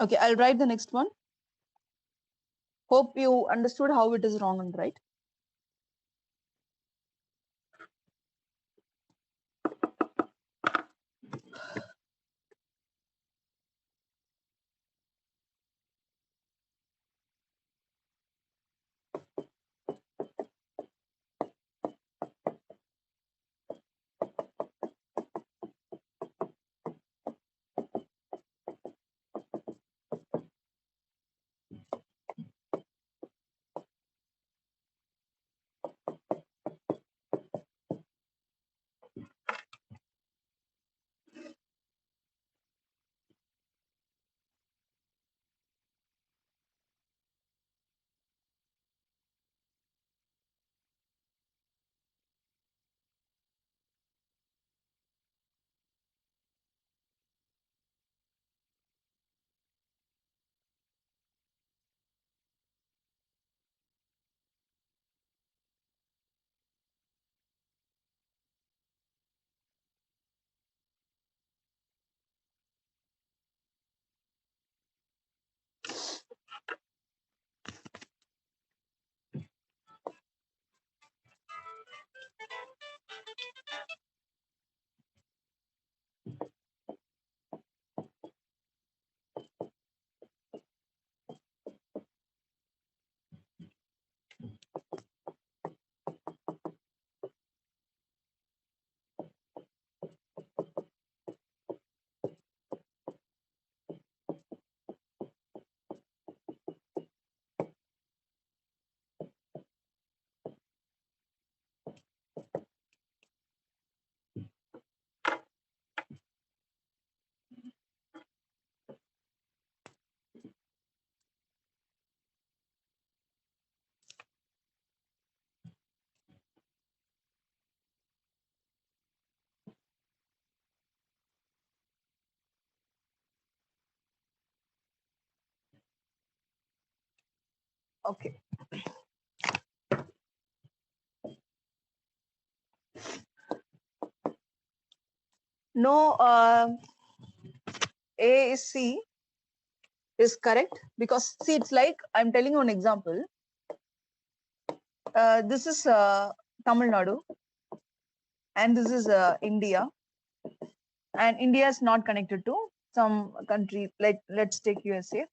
A: Okay, I'll write the next one. Hope you understood how it is wrong and right. Okay. No, A is C is correct because see, it's like I'm telling you an example. This is Tamil Nadu. and this is India, and India is not connected to some country, like let's take USA.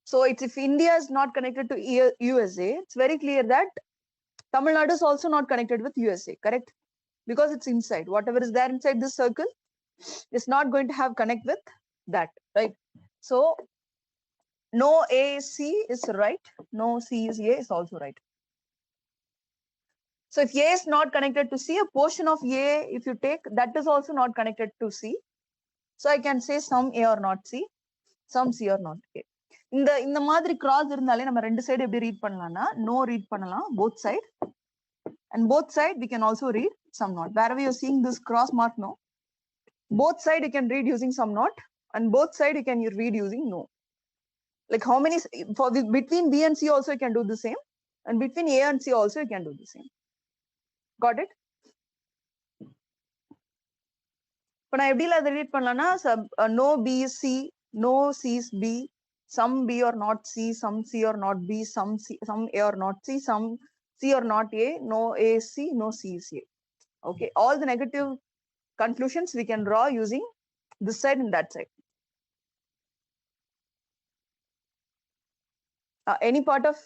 A: So it's, if India is not connected to USA, it's very clear that Tamil Nadu is also not connected with USA, correct? Because it's inside. Whatever is there inside this circle is not going to have connect with that, right? So no A is C is right. No C is A is also right. So if A is not connected to C, a portion of A, if you take, that is also not connected to C. So I can say some A or not C, some C or not A. இந்த மாதிரி cross இருந்தாலே நம்ம ரெண்டு side எப்படி read பண்ணலாம்னா no read பண்ணலாம் both side, and both side we can also read some not. Wherever you're seeing this cross mark no, both side you can read using some not, and both side you can read using no. Like how many, for between B and C also you can do the same, and between A and C also you can do the same. Got it? இப்போ நான் எப்படி அதை read பண்ணலாம்னா no B is C, no C is B, some B or not C, some C or not B, some A or not C, some C or not A, no A is C, no C is A. Okay, all the negative conclusions we can draw using this side and that side. Any part of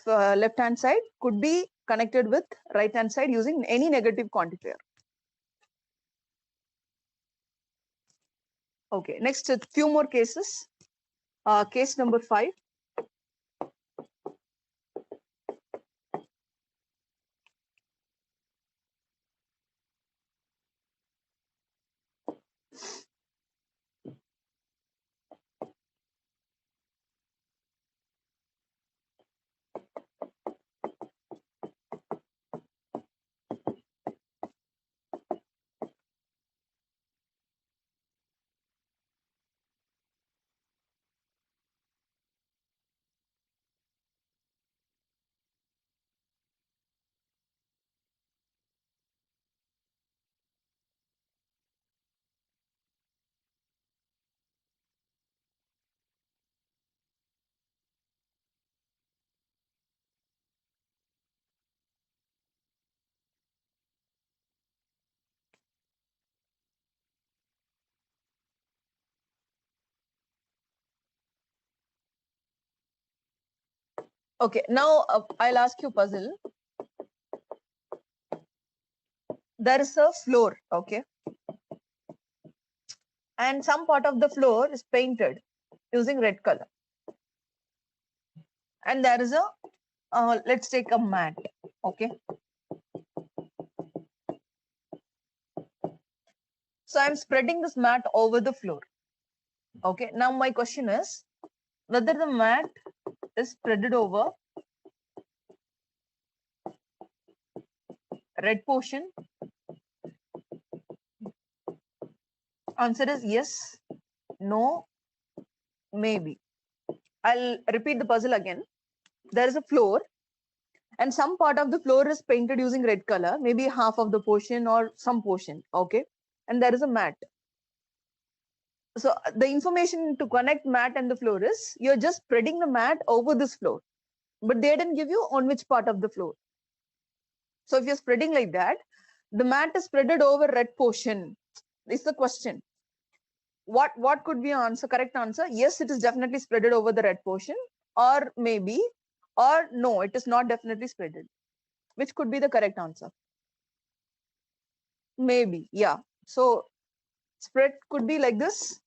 A: left hand side could be connected with right hand side using any negative quantifier. Okay, next a few more cases. Case number 5. Okay, now I'll ask you a puzzle. There is a floor, okay, and some part of the floor is painted using red color, and there is a let's take a mat, okay. So I'm spreading this mat over the floor. Okay, now my question is whether the mat is spreaded over red portion. Answer is yes, no, maybe. I'll repeat the puzzle again. There is a floor, and some part of the floor is painted using red color, maybe half of the portion or some portion, okay, and there is a mat. So the information to connect mat and the floor is you're just spreading the mat over this floor, but they didn't give you on which part of the floor. So if you're spreading like that, the mat is spreaded over red portion. Is the question. What could be answer? Correct answer? Yes, it is definitely spreaded over the red portion, or maybe, or no, it is not definitely spreaded. Which could be the correct answer? Maybe, yeah. So spread could be like this,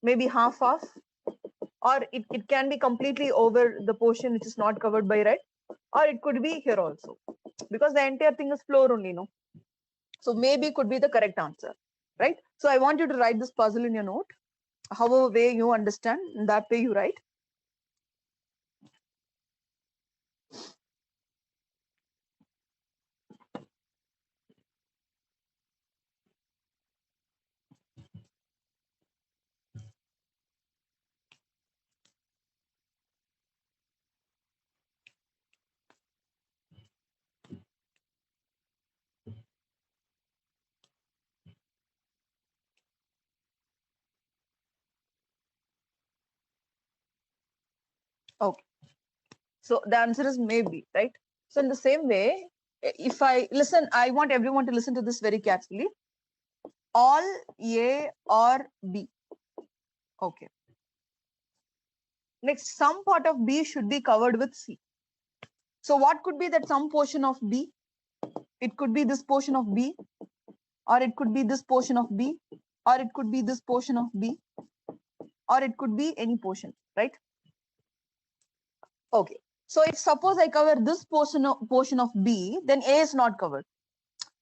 A: maybe half, or it can be completely over the portion which is not covered by red, or it could be here also, because the entire thing is floor only, no? So maybe could be the correct answer, right? So I want you to write this puzzle in your note. However way you understand, in that way you write. Okay. So the answer is maybe, right? So in the same way, if I listen, I want everyone to listen to this very carefully. All A or B. Okay. Next, some part of B should be covered with C. So what could be that some portion of B? It could be this portion of B, or it could be this portion of B, or it could be this portion of B, or it could be any portion, right? Okay. So if suppose I cover this portion of B, then A is not covered.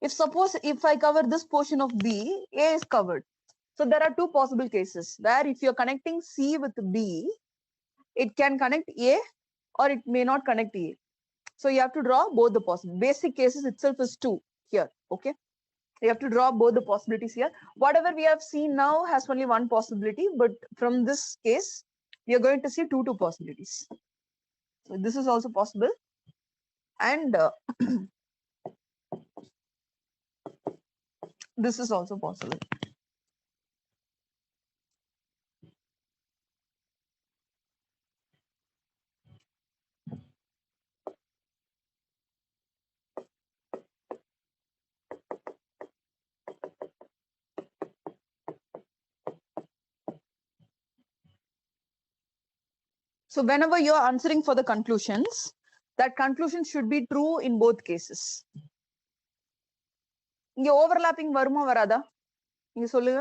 A: If I cover this portion of B, A is covered. So there are two possible cases where if you're connecting C with B, it can connect A or it may not connect A. So you have to draw both the possible. Basic cases itself is two here. Okay. You have to draw both the possibilities here. Whatever we have seen now has only one possibility, but from this case, we are going to see two possibilities. So this is also possible. And this is also possible. So whenever you are answering for the conclusions, that conclusion should be true in both cases. இங்க overlapping வருமா வராதா? நீங்க சொல்லுங்க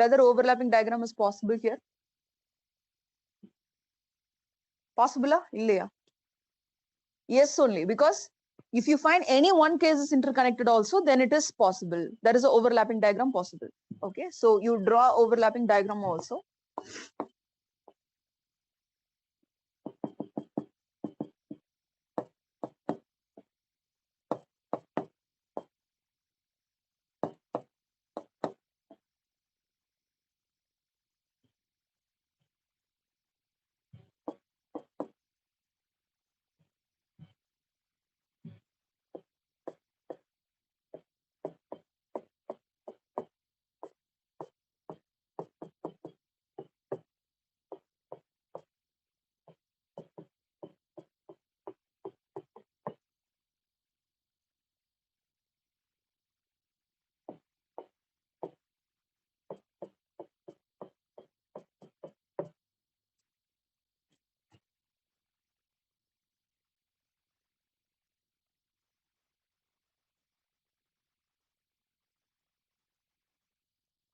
A: whether overlapping diagram is possible here. Possible? இல்லையா? Yes only, because if you find any one case is interconnected also, then it is possible. There is an overlapping diagram possible. Okay, so you draw overlapping diagram also.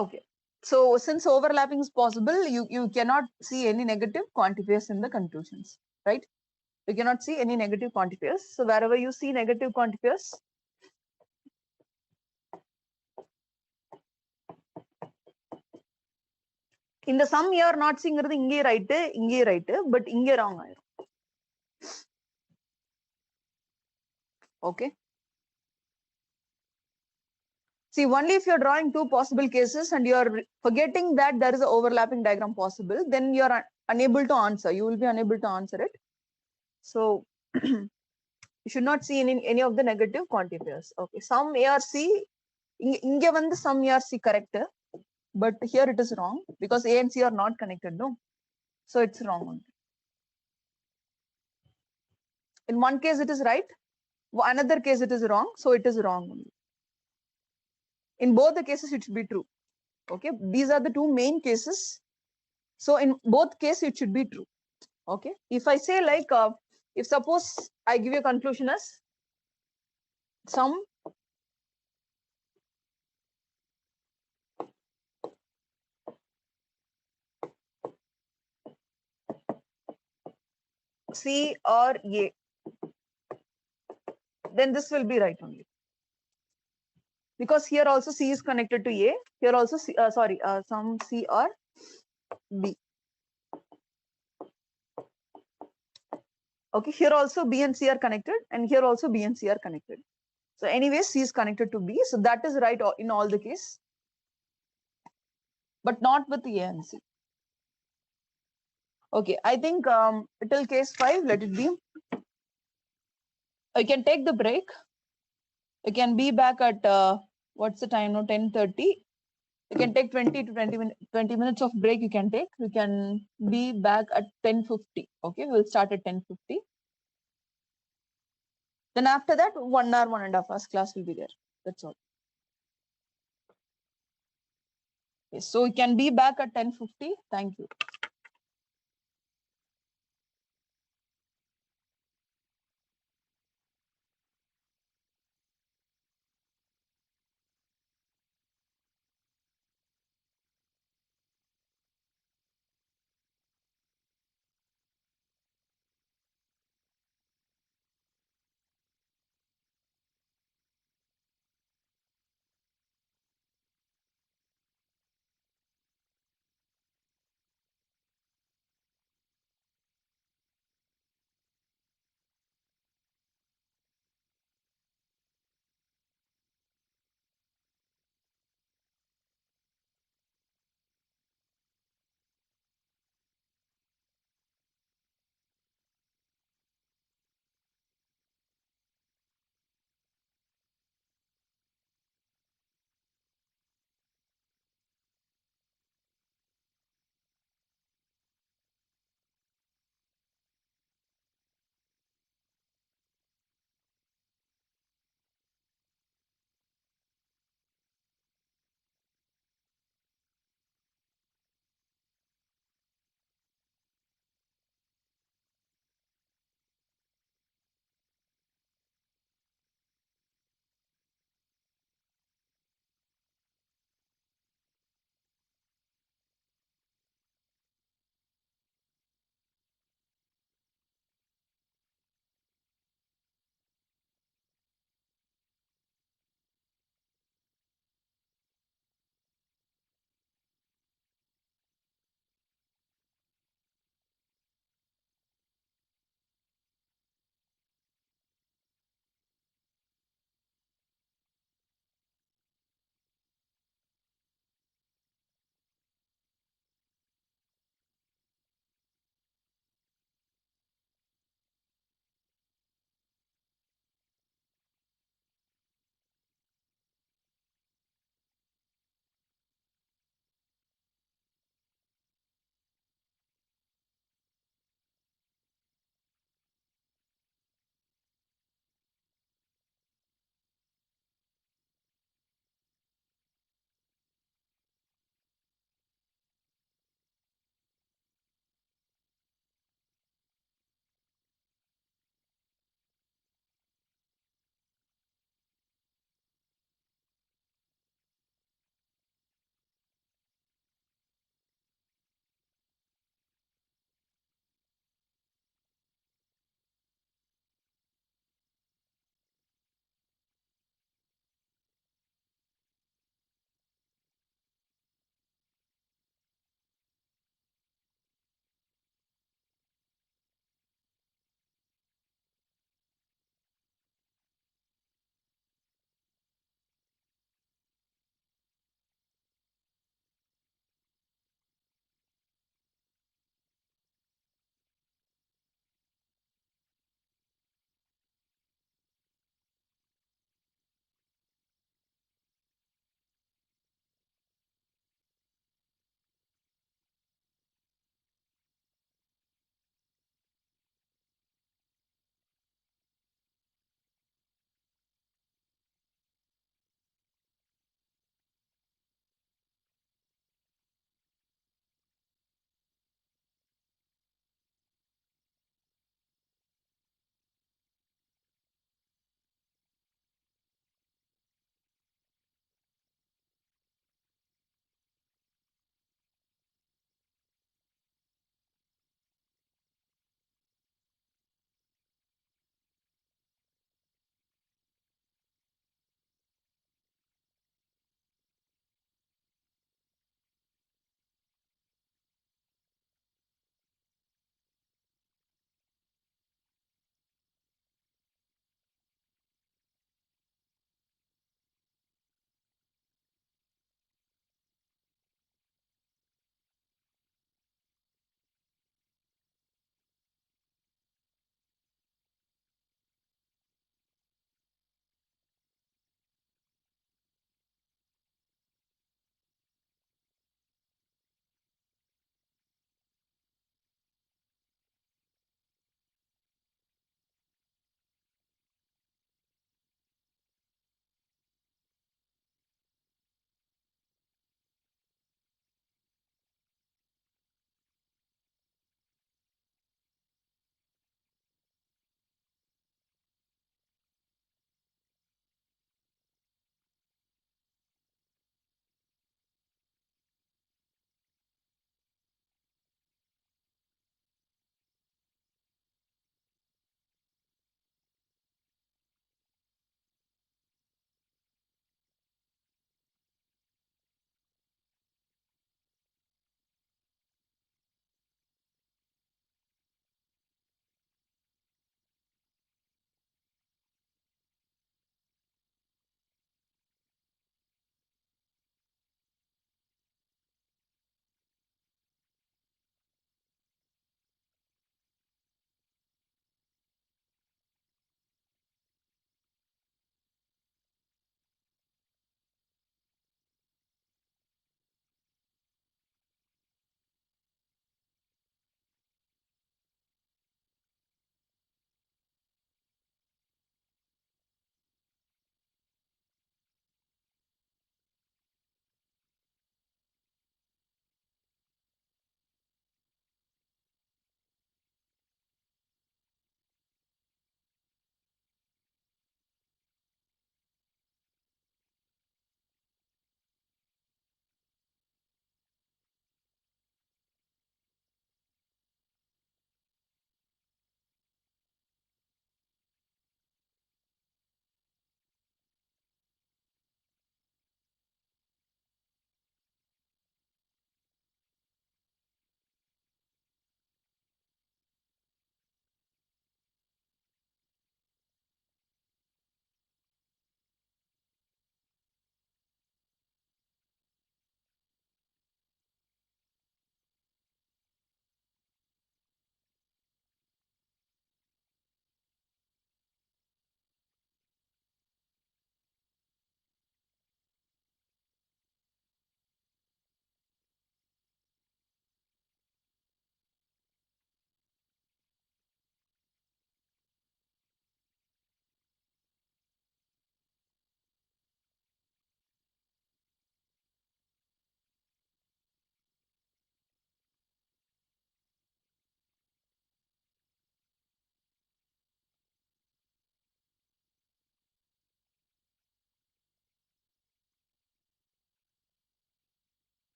A: Okay. So since overlapping is possible, you cannot see any negative quantifiers in the conclusions, right? You cannot see any negative quantifiers. So wherever you see negative quantifiers, in the sum you are not seeing inge right, but inge wrong. Okay. See, only if you're drawing two possible cases and you're forgetting that there is an overlapping diagram possible, then you're unable to answer. You will be unable to answer it. So you should not see any of the negative quantifiers. Okay, some A or C, inge vandu some A or C correct, but here it is wrong because A and C are not connected, no? So it's wrong. In one case it is right, another case it is wrong, so it is wrong. In both the cases it should be true. Okay, these are the two main cases. So in both cases it should be true. Okay, if I say like, if suppose I give you a conclusion as some C or A, then this will be right only. Because here also C is connected to A, here also C, some C or B. Okay, here also B and C are connected, and here also B and C are connected. So anyway, C is connected to B, so that is right in all the case, but not with A and C. Okay, I think till case 5, let it be. I can take the break. You can be back at what's the time now? 10:30. You can take 20 minutes of break. You can take. You can be back at 10:50. Okay, we'll start at 10:50. Then after that, 1 hour, 1.5 hours class will be there. That's all. Yes, so we can be back at 10:50. Thank you.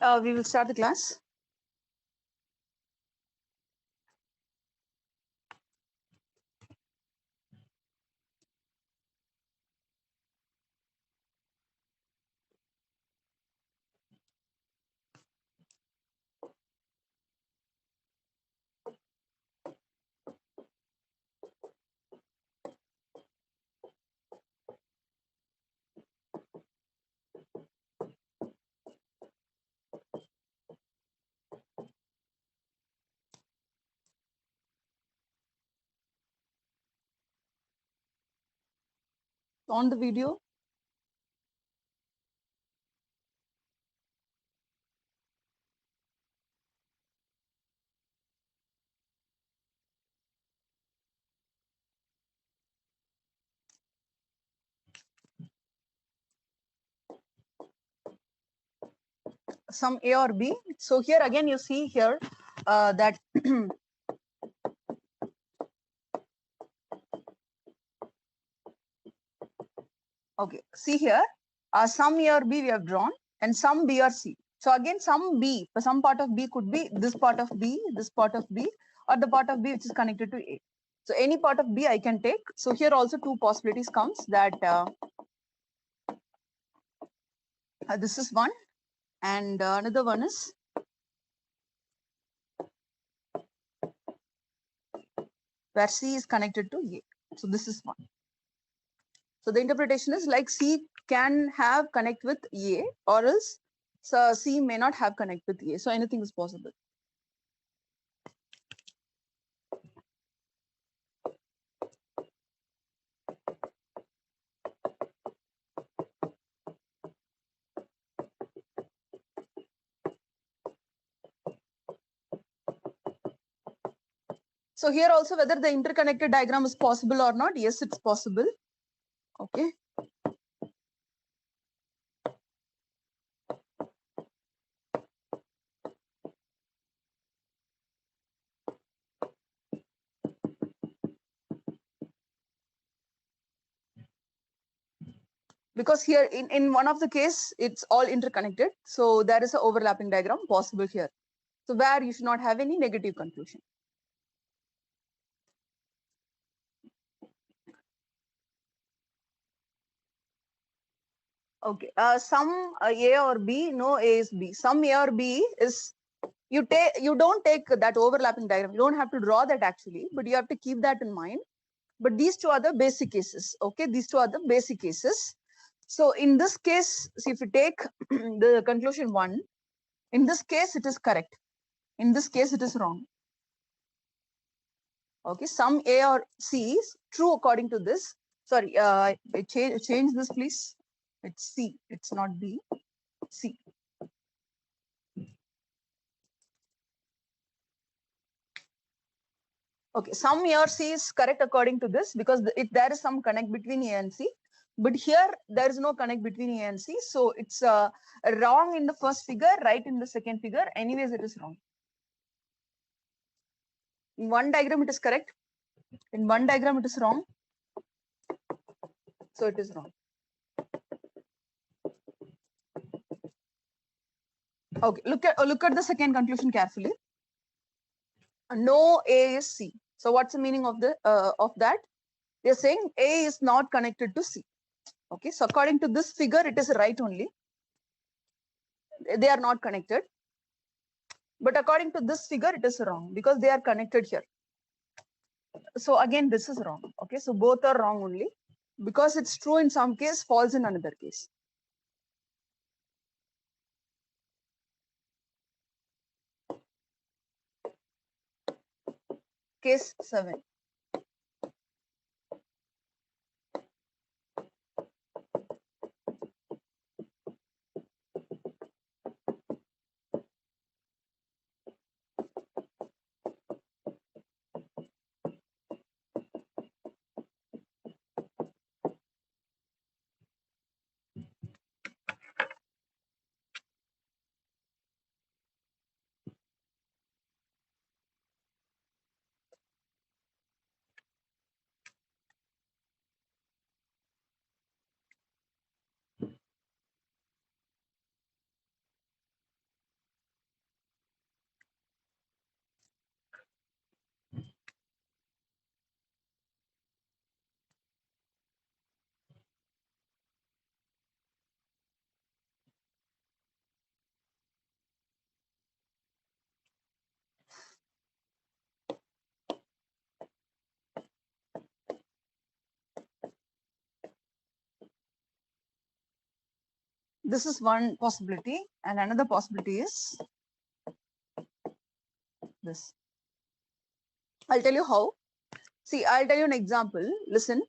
A: We will start the class. On the video. Some A or B. So here again you see here that okay, see here some A or B we have drawn and some B or C. So again some B, some part of B could be this part of B, this part of B, or the part of B which is connected to A. So any part of B I can take. So here also two possibilities comes that this is one and another one is where C is connected to A. So this is one. So the interpretation is like C can have connect with A or else so C may not have connect with A. So anything is possible. So here also whether the interconnected diagram is possible or not. Yes, it's possible. Okay. Because here in one of the case, it's all interconnected. So there is an overlapping diagram possible here. So where you should not have any negative conclusion. Okay. Some A or B, no A is B. Some A or B is you don't take that overlapping diagram. You don't have to draw that actually, but you have to keep that in mind. But these two are the basic cases. Okay, these two are the basic cases. So in this case, see if you take the conclusion one, in this case it is correct. In this case it is wrong. Okay, some A or C is true according to this. Sorry, change this please. It's C. It's not B. C. Okay, some A or C is correct according to this because there is some connect between A and C. But here there is no connect between A and C. So it's wrong in the first figure, right in the second figure. Anyways, it is wrong. In one diagram, it is correct. In one diagram, it is wrong. So it is wrong. Okay, look at the second conclusion carefully. No A is C. So what's the meaning of that? They're saying A is not connected to C. Okay, so according to this figure, it is right only. They are not connected. But according to this figure, it is wrong because they are connected here. So again, this is wrong. Okay, so both are wrong only because it's true in some case, false in another case. Case 7. This is one possibility, and another possibility is this. I'll tell you how. See, I'll tell you an example. Listen.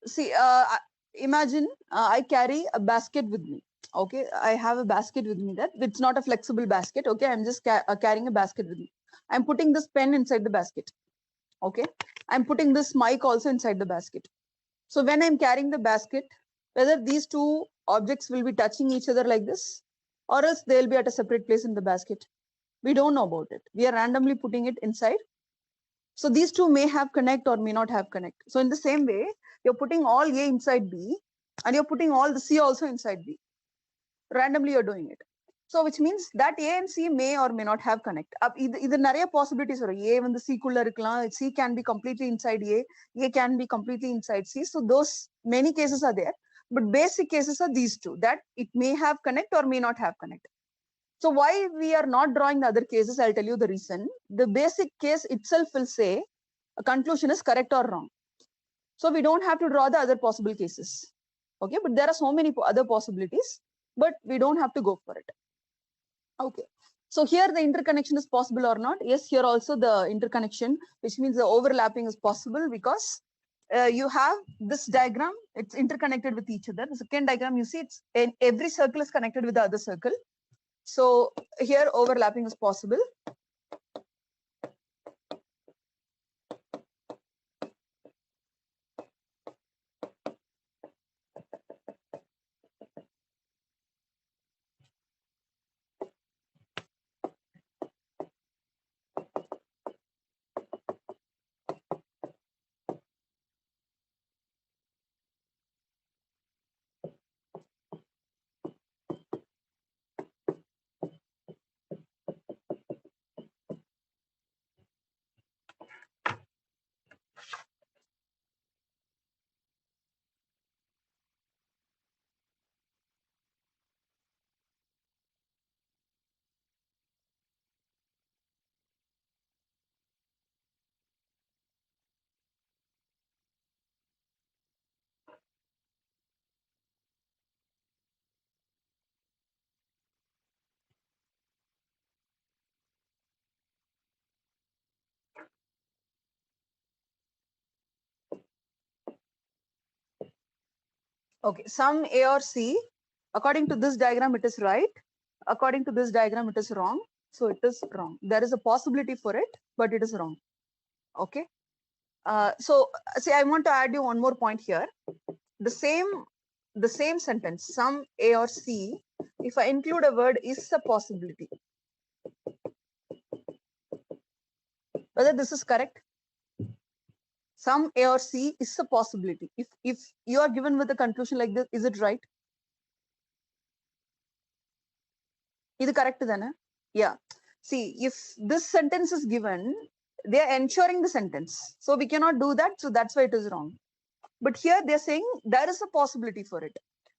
A: See, imagine I carry a basket with me. Okay, I have a basket with me. That it's not a flexible basket. Okay, I'm just carrying a basket with me. I'm putting this pen inside the basket. Okay, I'm putting this mic also inside the basket. So when I'm carrying the basket, whether these two objects will be touching each other like this, or else they'll be at a separate place in the basket. We don't know about it. We are randomly putting it inside. So these two may have connect or may not have connect. So in the same way, you're putting all A inside B and you're putting all the C also inside B. Randomly you're doing it. So which means that A and C may or may not have connect. Either நிறைய possibilities are A வந்து C குள்ள இருக்கலாம், C can be completely inside A can be completely inside C. So those many cases are there. But basic cases are these two, that it may have connect or may not have connect. So why we are not drawing the other cases, I'll tell you the reason. The basic case itself will say a conclusion is correct or wrong. So we don't have to draw the other possible cases. Okay, but there are so many other possibilities, but we don't have to go for it. Okay, so here the interconnection is possible or not? Yes, here also the interconnection, which means the overlapping is possible, because you have this diagram, it's interconnected with each other. The second diagram, you see, it's every circle is connected with the other circle. So here overlapping is possible. Okay, sum A or C, according to this diagram, it is right. According to this diagram, it is wrong. So it is wrong. There is a possibility for it, but it is wrong. Okay. So see, I want to add you one more point here. The same sentence, sum A or C, if I include a word is a possibility. Whether this is correct? Sum A or C is a possibility. If you are given with a conclusion like this, is it right? Is it correct then? Yeah. See, if this sentence is given, they are ensuring the sentence. So we cannot do that. So that's why it is wrong. But here they're saying there is a possibility for it.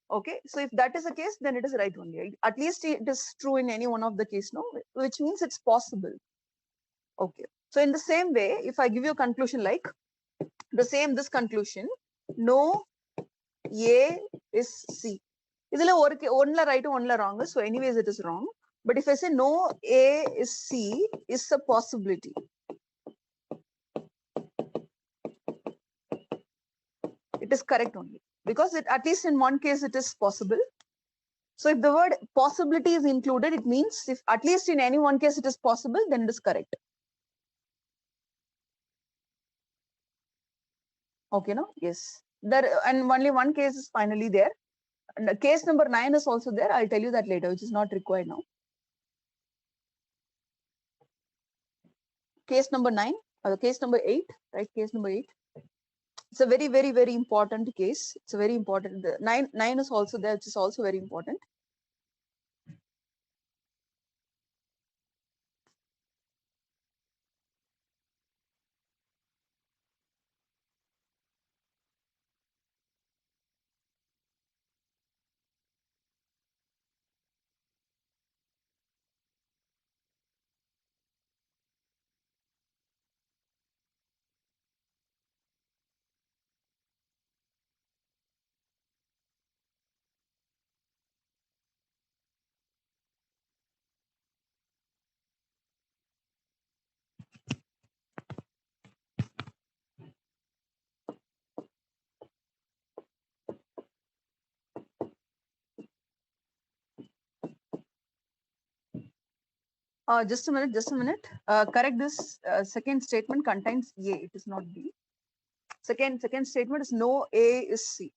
A: Okay. So if that is the case, then it is right only. At least it is true in any one of the case, no? Which means it's possible. Okay. So in the same way, if I give you a conclusion like this conclusion, no A is C. இதுல ஒன்ல right ஒன்ல wrong. So anyways it is wrong. But if I say no A is C is a possibility. It is correct only, because it, at least in one case it is possible. So if the word possibility is included, it means if at least in any one case it is possible, then it is correct. Okay, no? Yes. There, and only one case is finally there. And case number 9 is also there. I'll tell you that later, which is not required now. Case number 9, or case number 8, right? Case number 8. It's a very, very, very important case. It's a very important. The nine is also there, which is also very important. Just a minute. Correct this second statement contains A. It is not B. Second statement is no A is C.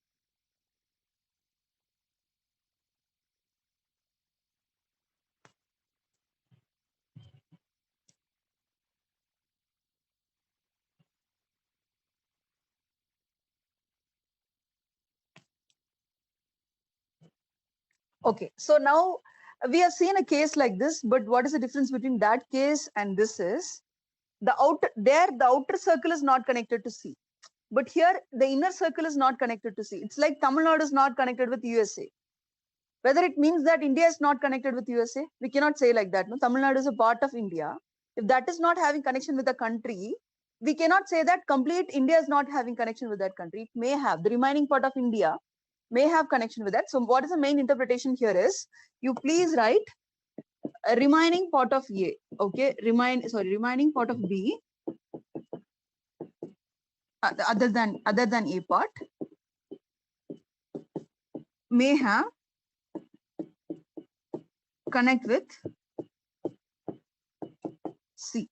A: Okay, so now we have seen a case like this, but what is the difference between that case and this is the outer circle is not connected to C, but here the inner circle is not connected to C. It's like Tamil Nadu is not connected with USA. Whether it means that India is not connected with USA, we cannot say like that. No, Tamil Nadu is a part of India. If that is not having connection with the country, we cannot say that complete India is not having connection with that country. It may have the remaining part of India may have connection with that. So what is the main interpretation here is you please write a remaining part of A. Okay, remaining part of B other than A part may have connect with C,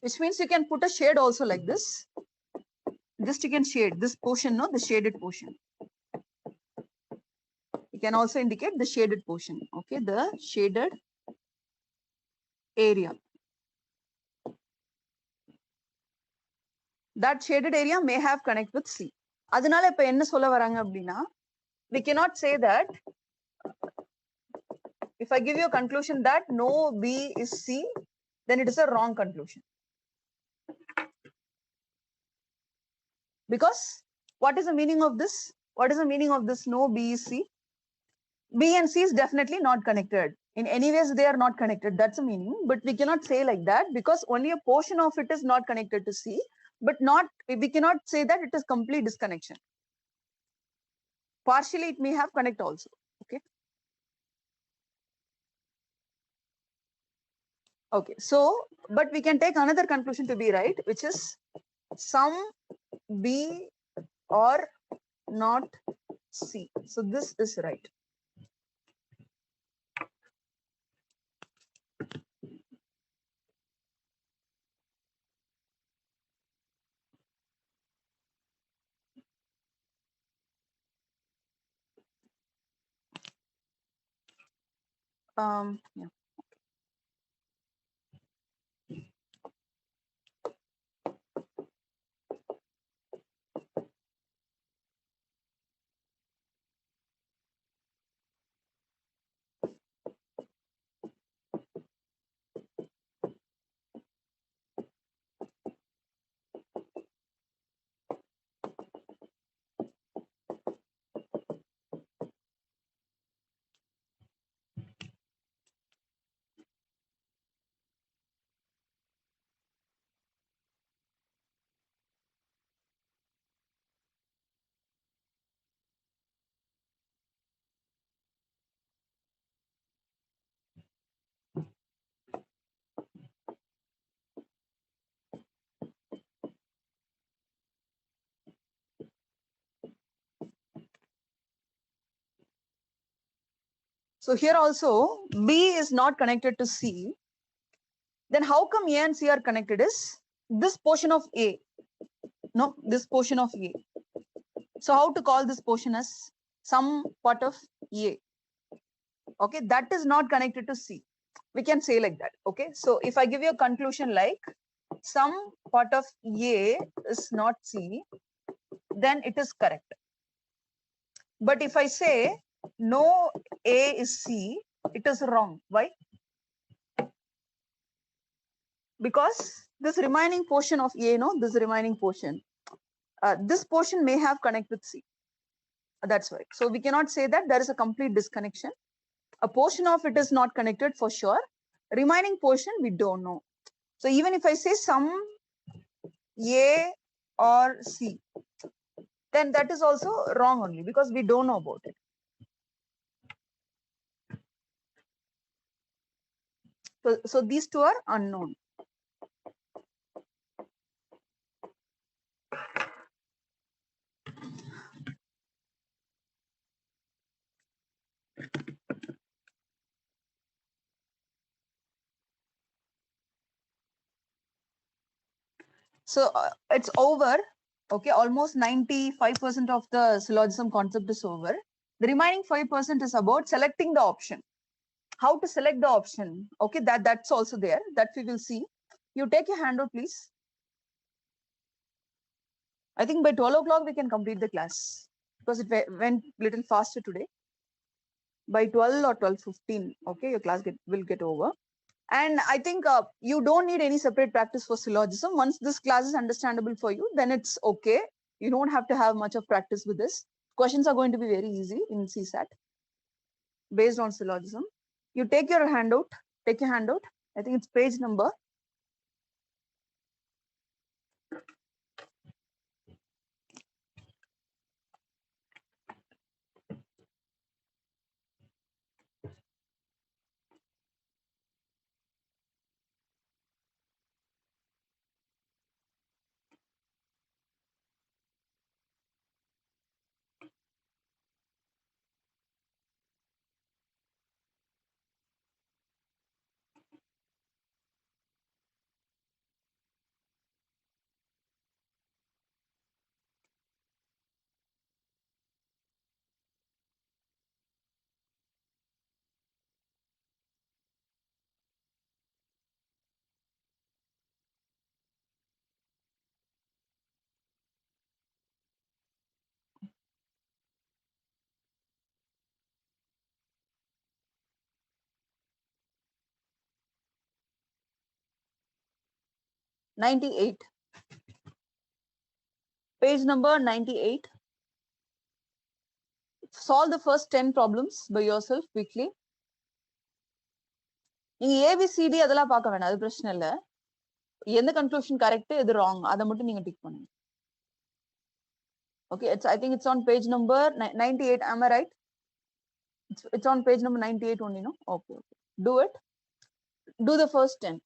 A: which means you can put a shade also like this. Just you can shade this portion, no, the shaded portion. You can also indicate the shaded portion. Okay, the shaded area. That shaded area may have connect with C. அதனால இப்ப என்ன சொல்ல வராங்க அப்படின்னா, we cannot say that if I give you a conclusion that no B is C, then it is a wrong conclusion. Because what is the meaning of this? What is the meaning of this no B is C? B and C is definitely not connected. In any ways, they are not connected. That's the meaning. But we cannot say like that because only a portion of it is not connected to C, but we cannot say that it is complete disconnection. Partially, it may have connect also. Okay. Okay. So, but we can take another conclusion to be right, which is some B or not C. So this is right. Yeah. So here also B is not connected to C. Then how come A and C are connected is this portion of A. No, this portion of A. So how to call this portion as some part of A? Okay, that is not connected to C. We can say like that. Okay, so if I give you a conclusion like some part of A is not C, then it is correct. But if I say no A is C, it is wrong. Why? Because this remaining portion of A, no, this remaining portion, this portion may have connect with C. That's why. So we cannot say that there is a complete disconnection. A portion of it is not connected for sure. Remaining portion, we don't know. So even if I say some A or C, then that is also wrong only because we don't know about it. So these two are unknown. So it's over. Okay, almost 95% of the syllogism concept is over. The remaining 5% is about selecting the option. How to select the option? Okay, that's also there. That we will see. You take a handout, please. I think by 12 o'clock we can complete the class because it went little faster today. By 12 or 12:15, okay, your class will get over. And I think you don't need any separate practice for syllogism. Once this class is understandable for you, then it's okay. You don't have to have much of practice with this. Questions are going to be very easy in CSAT based on syllogism. You take your handout, take your handout. I think it's page number 98. Page number 98. Solve the first 10 problems by yourself quickly. நீங்க ABCD அதெல்லாம் பார்க்க வேண்டாம், அது பிரச்சனை இல்ல. எந்த conclusion correct எது wrong அதை மட்டும் நீங்க டிக் பண்ணுங்க. Okay, I think it's on page number 98. Am I right? It's on page number 98 only, no? Okay. Do it. Do the first 10.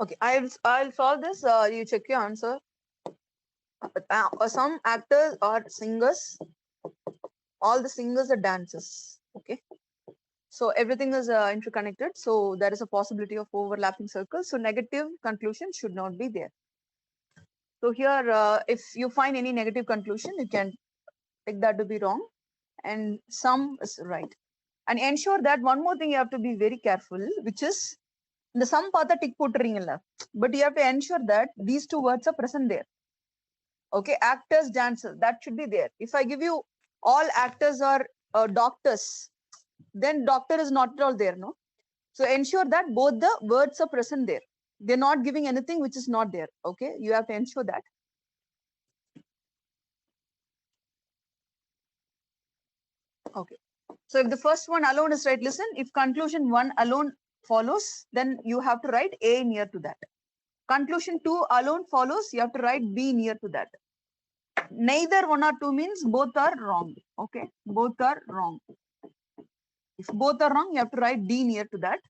A: Okay, I'll solve this. You check your answer. Some actors are singers. All the singers are dancers. Okay. So everything is interconnected. So there is a possibility of overlapping circles. So negative conclusion should not be there. So here, if you find any negative conclusion, you can take that to be wrong, and some is right. And ensure that one more thing you have to be very careful, which is the sum partha tick potringilla. But you have to ensure that these two words are present there. Okay, actors, dancers, that should be there. If I give you all actors are doctors, then doctor is not at all there, no? So ensure that both the words are present there. They're not giving anything which is not there. Okay, you have to ensure that. Okay. So if the first one alone is right, listen, if conclusion 1 alone follows, then you have to write A near to that. Conclusion 2 alone follows, you have to write B near to that. Neither 1 or 2 means both are wrong. Okay, both are wrong. If both are wrong, you have to write D near to that.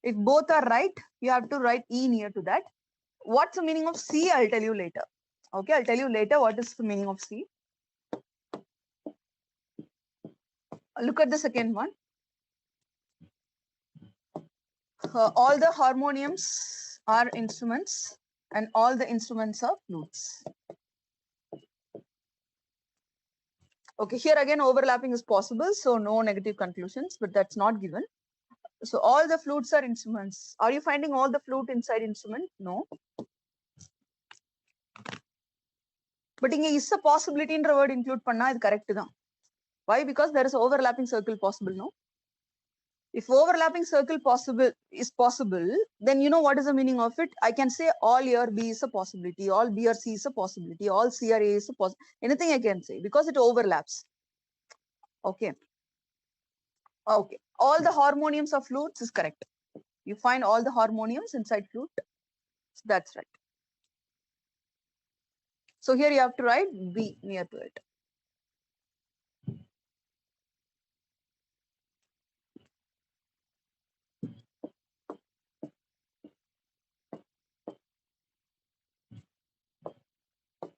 A: If both are right, you have to write E near to that. What's the meaning of C? I'll tell you later. Okay, I'll tell you later what is the meaning of C. Look at the second one. All the harmoniums are instruments and all the instruments are flutes. Okay, here again overlapping is possible, so no negative conclusions, but that's not given. So all the flutes are instruments. Are you finding all the flute inside instrument? No. But inga is a possibility in the word include panna is correct. Why? Because there is overlapping circle possible, no? If overlapping circle is possible, then you know what is the meaning of it? I can say all here B is a possibility, all B or C is a possibility, all C or A is a possibility. Anything I can say because it overlaps. Okay. Okay. All the harmoniums of flutes is correct. You find all the harmoniums inside flute. That's right. So here you have to write B near to it.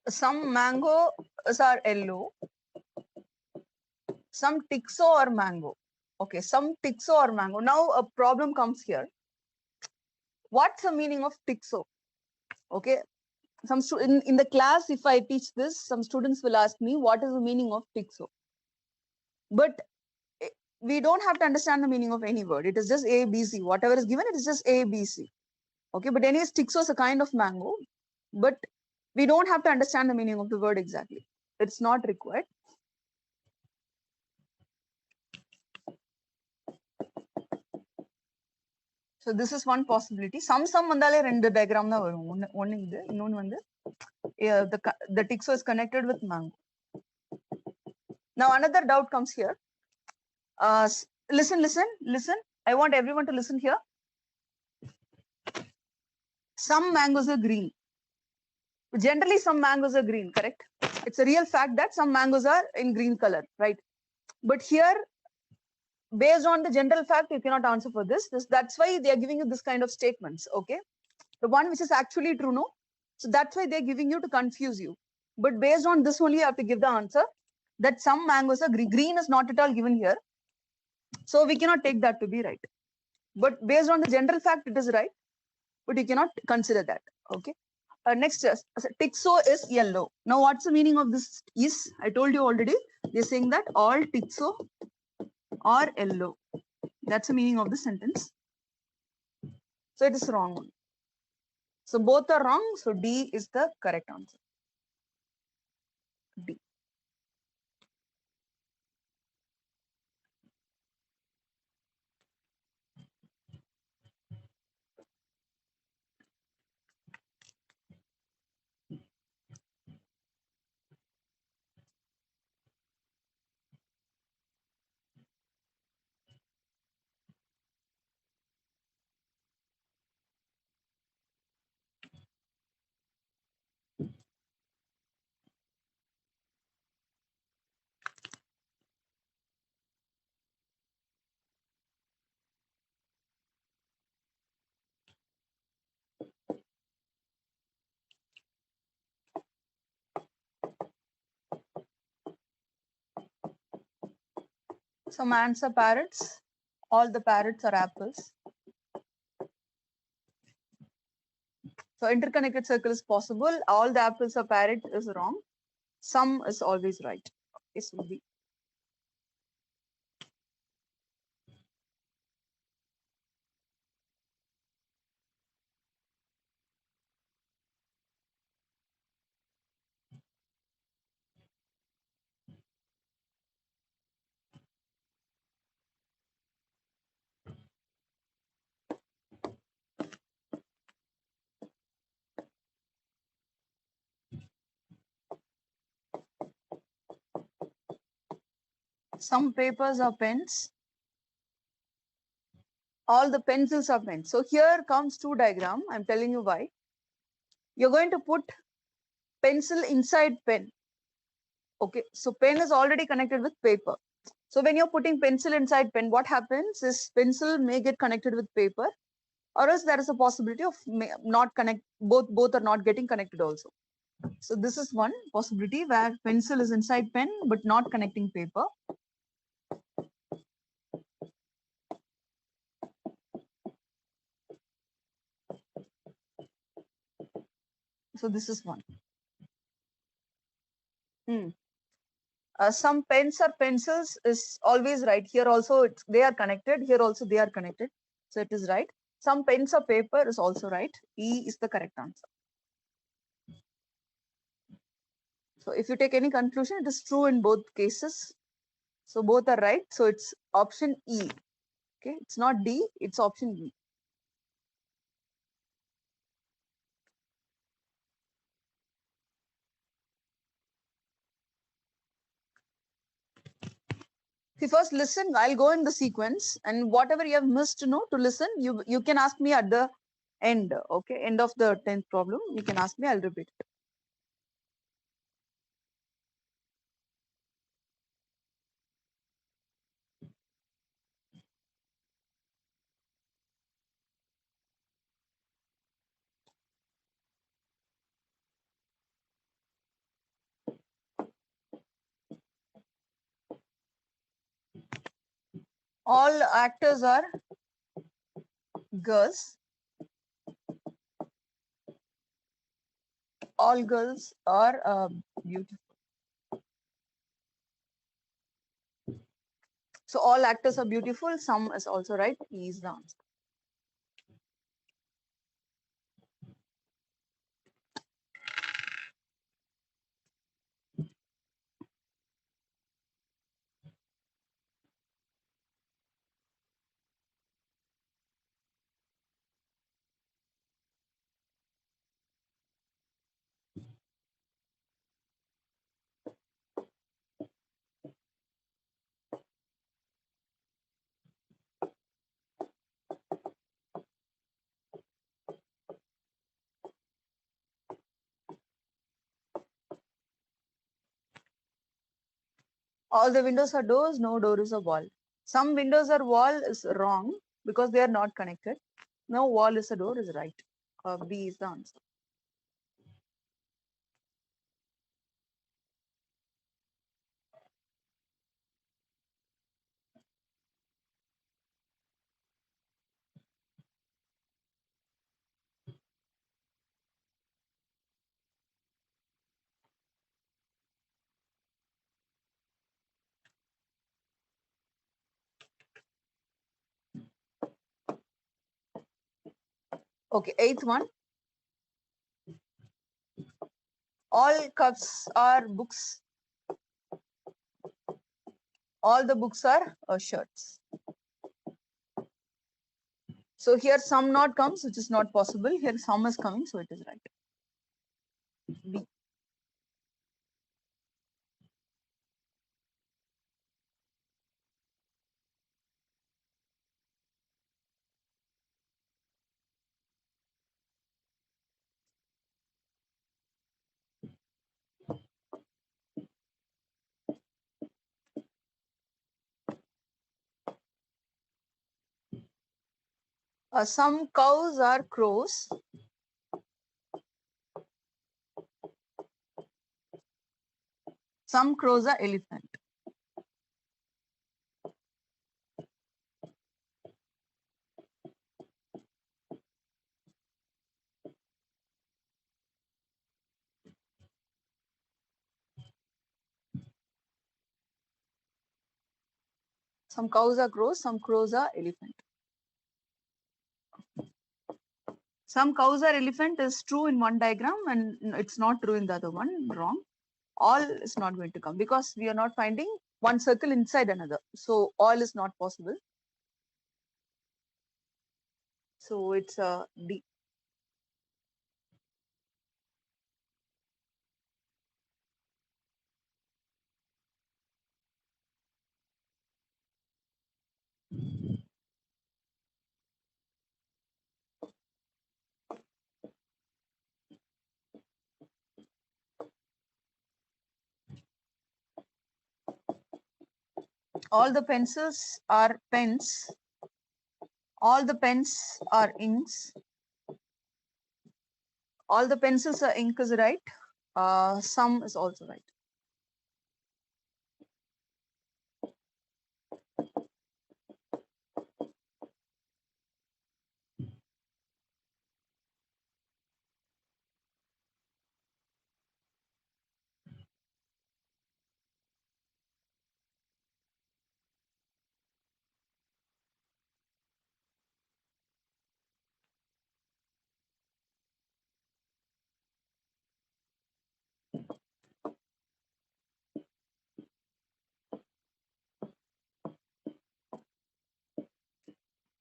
A: Some mangoes are yellow. Some tixo or mango. Okay, some tixo or mango. Now a problem comes here. What's the meaning of tixo? Okay, in the class, if I teach this, some students will ask me what is the meaning of tixo. But we don't have to understand the meaning of any word. It is just A, B, C. Whatever is given, it is just A, B, C. Okay, but anyways, tixo is a kind of mango. But we don't have to understand the meaning of the word exactly. It's not required. So this is one possibility. Some vandale rendu diagram na varum. One idu innonu vandu the tixo is connected with mango. Now another doubt comes here. Listen. I want everyone to listen here. Some mangoes are green. Generally, some mangoes are green, correct? It's a real fact that some mangoes are in green color, right? But here, based on the general fact, you cannot answer for this. That's why they are giving you this kind of statements, okay? The one which is actually true, no? So that's why they're giving you to confuse you. But based on this only, you have to give the answer that some mangoes are green. Green is not at all given here. So we cannot take that to be right. But based on the general fact, it is right. But you cannot consider that, okay? Next, tixo is yellow. Now, what's the meaning of this is? I told you already. They're saying that all tixo are yellow. That's the meaning of the sentence. So it is wrong. So both are wrong. So D is the correct answer. D. Some ants are parrots. All the parrots are apples. So interconnected circle is possible. All the apples are parrot is wrong. Some is always right. This will be. Some papers are pens. All the pencils are pens. So here comes two diagram. I'm telling you why. You're going to put pencil inside pen. Okay, so pen is already connected with paper. So when you're putting pencil inside pen, what happens is pencil may get connected with paper, or else there is a possibility of not connect, both are not getting connected also. So this is one possibility where pencil is inside pen but not connecting paper. So this is one. Some pens or pencils is always right. Here also they are connected. Here also they are connected. So it is right. Some pens or paper is also right. E is the correct answer. So if you take any conclusion, it is true in both cases. So both are right. So it's option E. Okay, it's not D, it's option E. See, first listen, I'll go in the sequence, and whatever you have missed to know to listen, you can ask me at the end. Okay, end of the 10th problem, you can ask me, I'll repeat it. All actors are girls. All girls are beautiful. So all actors are beautiful. Some is also right. E is the answer. All the windows are doors. No door is a wall. Some windows are wall is wrong because they are not connected. No wall is a door is right. B is the answer. Okay, eighth one. All cups are books. All the books are shirts. So here some not comes, which is not possible. Here some is coming, so it is right. B. Some cows are crows. Some crows are elephant. Some cows are crows, some crows are elephant. Some cows are elephant is true in one diagram and it's not true in the other one, wrong. All is not going to come because we are not finding one circle inside another. So all is not possible. So it's a D. All the pencils are pens. All the pens are inks. All the pencils are ink is right. Some is also right.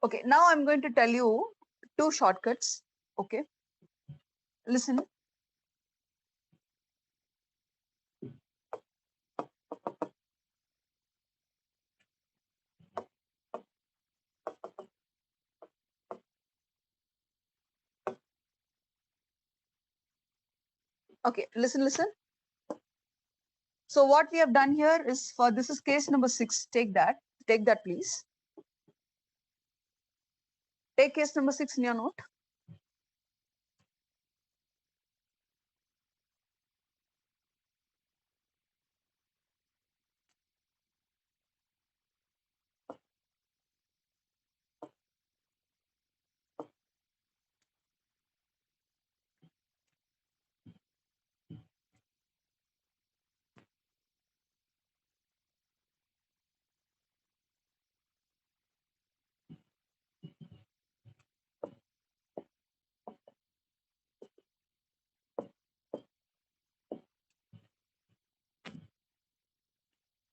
A: Okay, now I'm going to tell you two shortcuts. Okay, listen. Okay, listen. So what we have done here is for this is case number 6. Take that, please. Take case number 6 in your note.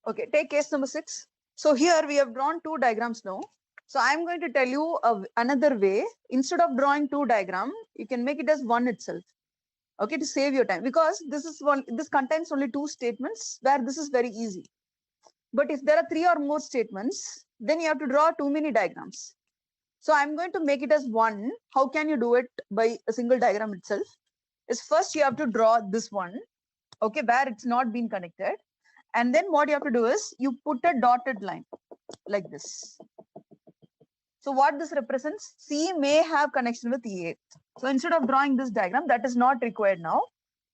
A: Okay, take case number 6. So here we have drawn two diagrams now. So I'm going to tell you another way. Instead of drawing two diagrams, you can make it as one itself. Okay, to save your time, because this contains only two statements where this is very easy. But if there are 3 or more statements, then you have to draw too many diagrams. So I'm going to make it as one. How can you do it by a single diagram itself? Is first you have to draw this one, okay, where it's not been connected. And then what you have to do is you put a dotted line like this. So what this represents, C may have connection with A. So instead of drawing this diagram, that is not required now.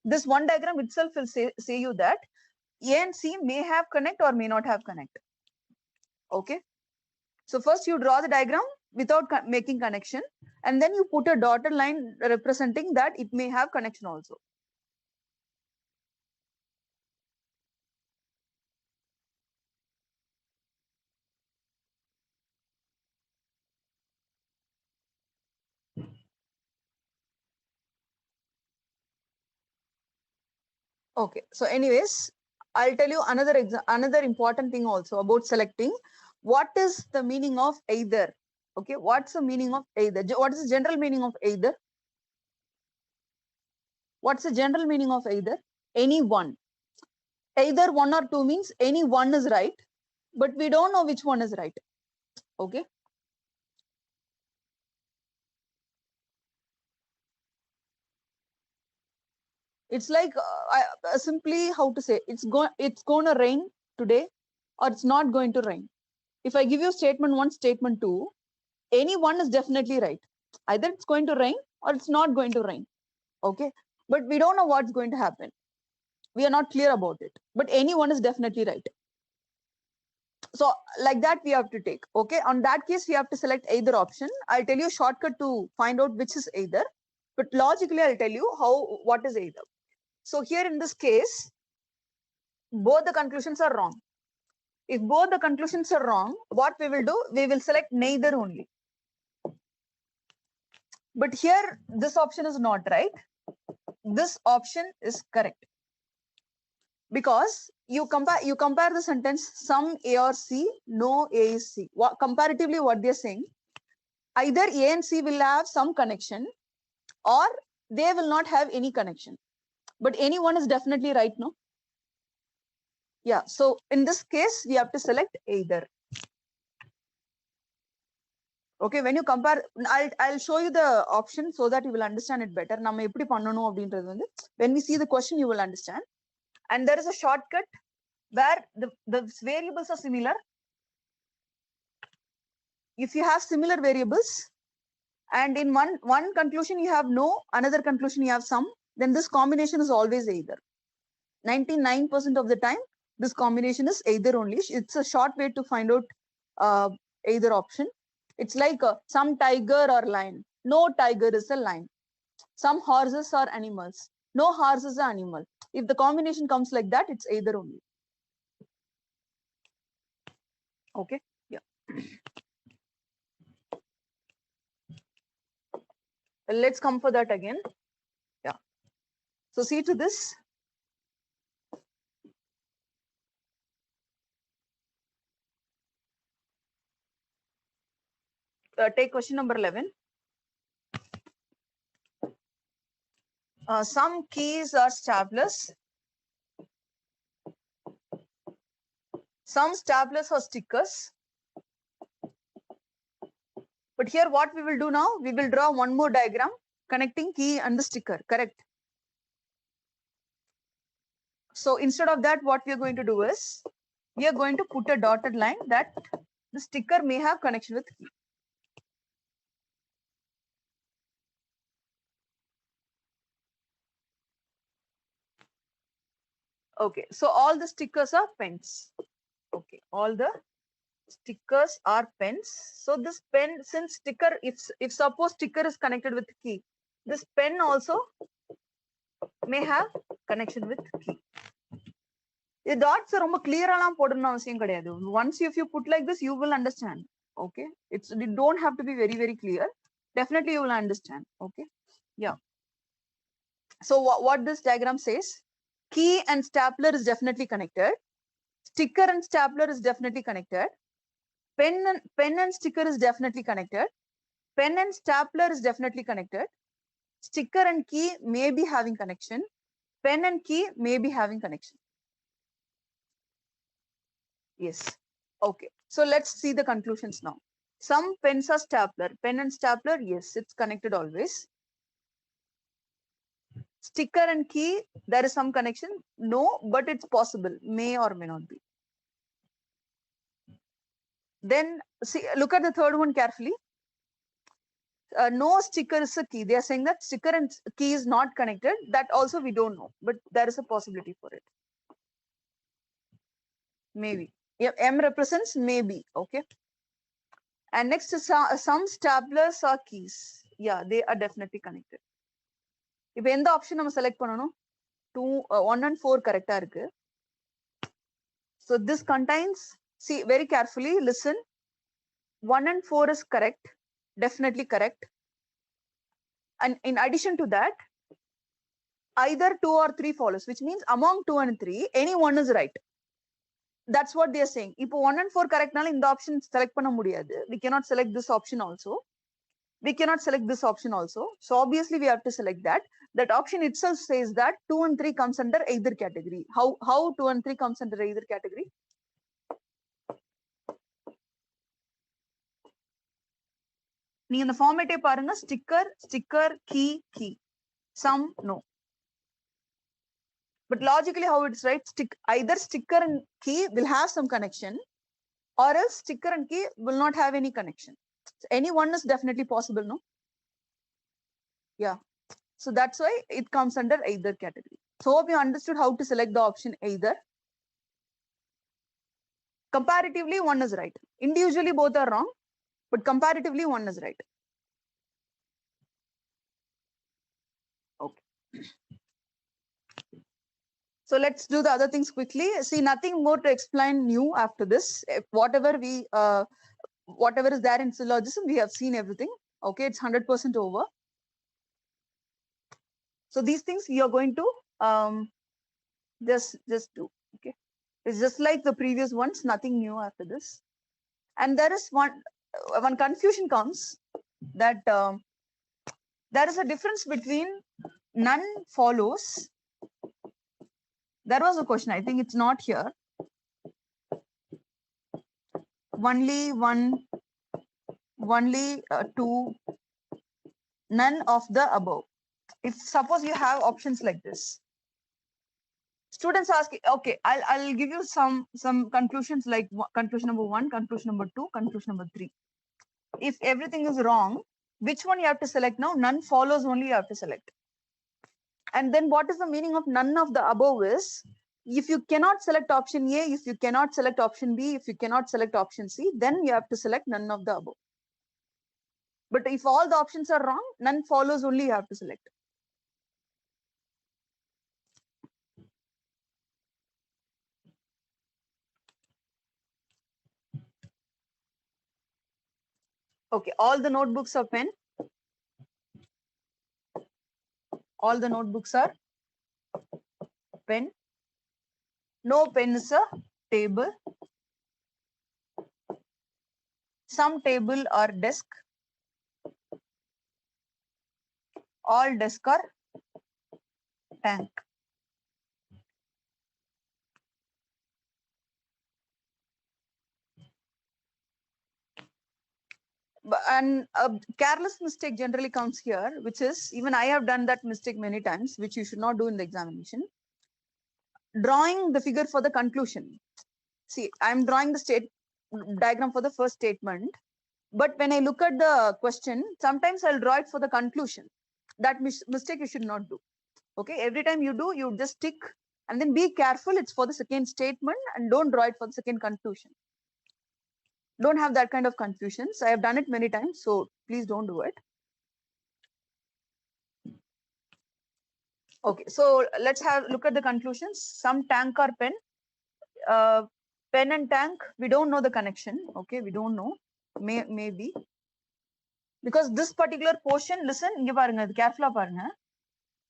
A: This one diagram itself will say you that A and C may have connect or may not have connect. Okay. So first you draw the diagram without making connection, and then you put a dotted line representing that it may have connection also. Okay. So anyways, I'll tell you another important thing also about selecting. What is the meaning of either? Okay. What's the meaning of either? What is the general meaning of either? What's the general meaning of either? Any one. Either 1 or 2 means any one is right, but we don't know which one is right. Okay. It's like simply how to say it's going to rain today or it's not going to rain. If I give you statement 1, statement 2, any one is definitely right. Either it's going to rain or it's not going to rain. Okay. But we don't know what's going to happen. We are not clear about it. But any one is definitely right. So like that we have to take. Okay. On that case, we have to select either option. I'll tell you a shortcut to find out which is either. But logically, I'll tell you what is either. So here in this case, both the conclusions are wrong. If both the conclusions are wrong, what we will do? We will select neither only. But here, this option is not right. This option is correct. Because you compare the sentence, some A or C, no A is C. Comparatively, what they're saying, either A and C will have some connection or they will not have any connection. But any one is definitely right, no? Yeah, so in this case, we have to select either. Okay, when you compare, I'll show you the option so that you will understand it better. When we see the question, you will understand. And there is a shortcut where the variables are similar. If you have similar variables, and in one conclusion you have no, another conclusion you have some, then this combination is always either. 99% of the time, this combination is either only. It's a short way to find out either option. It's like some tiger or lion. No tiger is a lion. Some horses are animals. No horse is an animal. If the combination comes like that, it's either only. Okay, yeah. Let's come for that again. Yeah. So see to this. Take question number 11. Some keys are staplers. Some staplers are stickers. But here what we will do now, we will draw one more diagram connecting key and the sticker, correct? So instead of that, what we are going to do is, we are going to put a dotted line that the sticker may have connection with key. Okay, so all the stickers are pens. Okay, all the stickers are pens. So this pen, since sticker, if suppose sticker is connected with key, this pen also may have connection with key. The dots are clear. Once if you put like this, you will understand. Okay, it don't have to be very clear. Definitely you will understand. Okay, yeah. So what this diagram says, key and stapler is definitely connected. Sticker and stapler is definitely connected. Pen and sticker is definitely connected. Pen and stapler is definitely connected. Sticker and key may be having connection. Pen and key may be having connection. Yes. Okay. So let's see the conclusions now. Some pens are stapler. Pen and stapler, yes, it's connected always. Sticker and key, there is some connection. No, but it's possible. May or may not be. Then see, look at the third one carefully. No sticker is a key. They are saying that sticker and key is not connected. That also we don't know, but there is a possibility for it. Maybe. Yeah, M represents maybe. Okay. And next is some staplers are keys. Yeah, they are definitely connected. If in the option we select panano, 1 and 4 correct. So this contains, see very carefully, listen. 1 and 4 is correct, definitely correct. And in addition to that, either 2 or 3 follows, which means among 2 and 3, any one is right. That's what they are saying. If 1 and 4 correct, in the option select panna mudiyadu. We cannot select this option also. We cannot select this option also. So obviously we have to select that. That option itself says that 2 and 3 comes under either category. How 2 and 3 comes under either category? நீங்க இந்த ஃபார்மேட்டே பாருங்க, sticker, key. Some no. But logically how it's right, either sticker and key will have some connection, or else sticker and key will not have any connection. So any one is definitely possible, no? Yeah. So that's why it comes under either category. So hope you understood how to select the option either. Comparatively, one is right. Individually, both are wrong, but comparatively, one is right. Okay. So let's do the other things quickly. See, nothing more to explain new after this. Whatever is there in syllogism, we have seen everything. Okay, it's 100% over. So these things we are going to just do. Okay, it's just like the previous ones, nothing new after this. And there is one confusion comes that there is a difference between none follows. There was a question, I think it's not here. Only one, only two, none of the above. If suppose you have options like this, students ask, okay, I'll give you some conclusions like conclusion number 1, conclusion number 2, conclusion number 3. If everything is wrong, which one you have to select now? None follows only you have to select. And then what is the meaning of none of the above is, if you cannot select option A, if you cannot select option B, if you cannot select option C, then you have to select none of the above. But if all the options are wrong, none follows only you have to select. Okay, all the notebooks are pen. All the notebooks are pen. No pen is a table. Some table are desk. All desk are tank. And a careless mistake generally comes here, which is, even I have done that mistake many times, which you should not do in the examination. Drawing the figure for the conclusion. See, I'm drawing the state diagram for the first statement, but when I look at the question, sometimes I'll draw it for the conclusion. That mistake you should not do. Okay, every time you do, you just tick and then be careful. It's for the second statement and don't draw it for the second conclusion. Don't have that kind of confusions. I have done it many times, so please don't do it. Okay, so let's look at the conclusions. Some tank or pen. Pen and tank, we don't know the connection. Okay, we don't know. Maybe. Because this particular portion, listen, careful.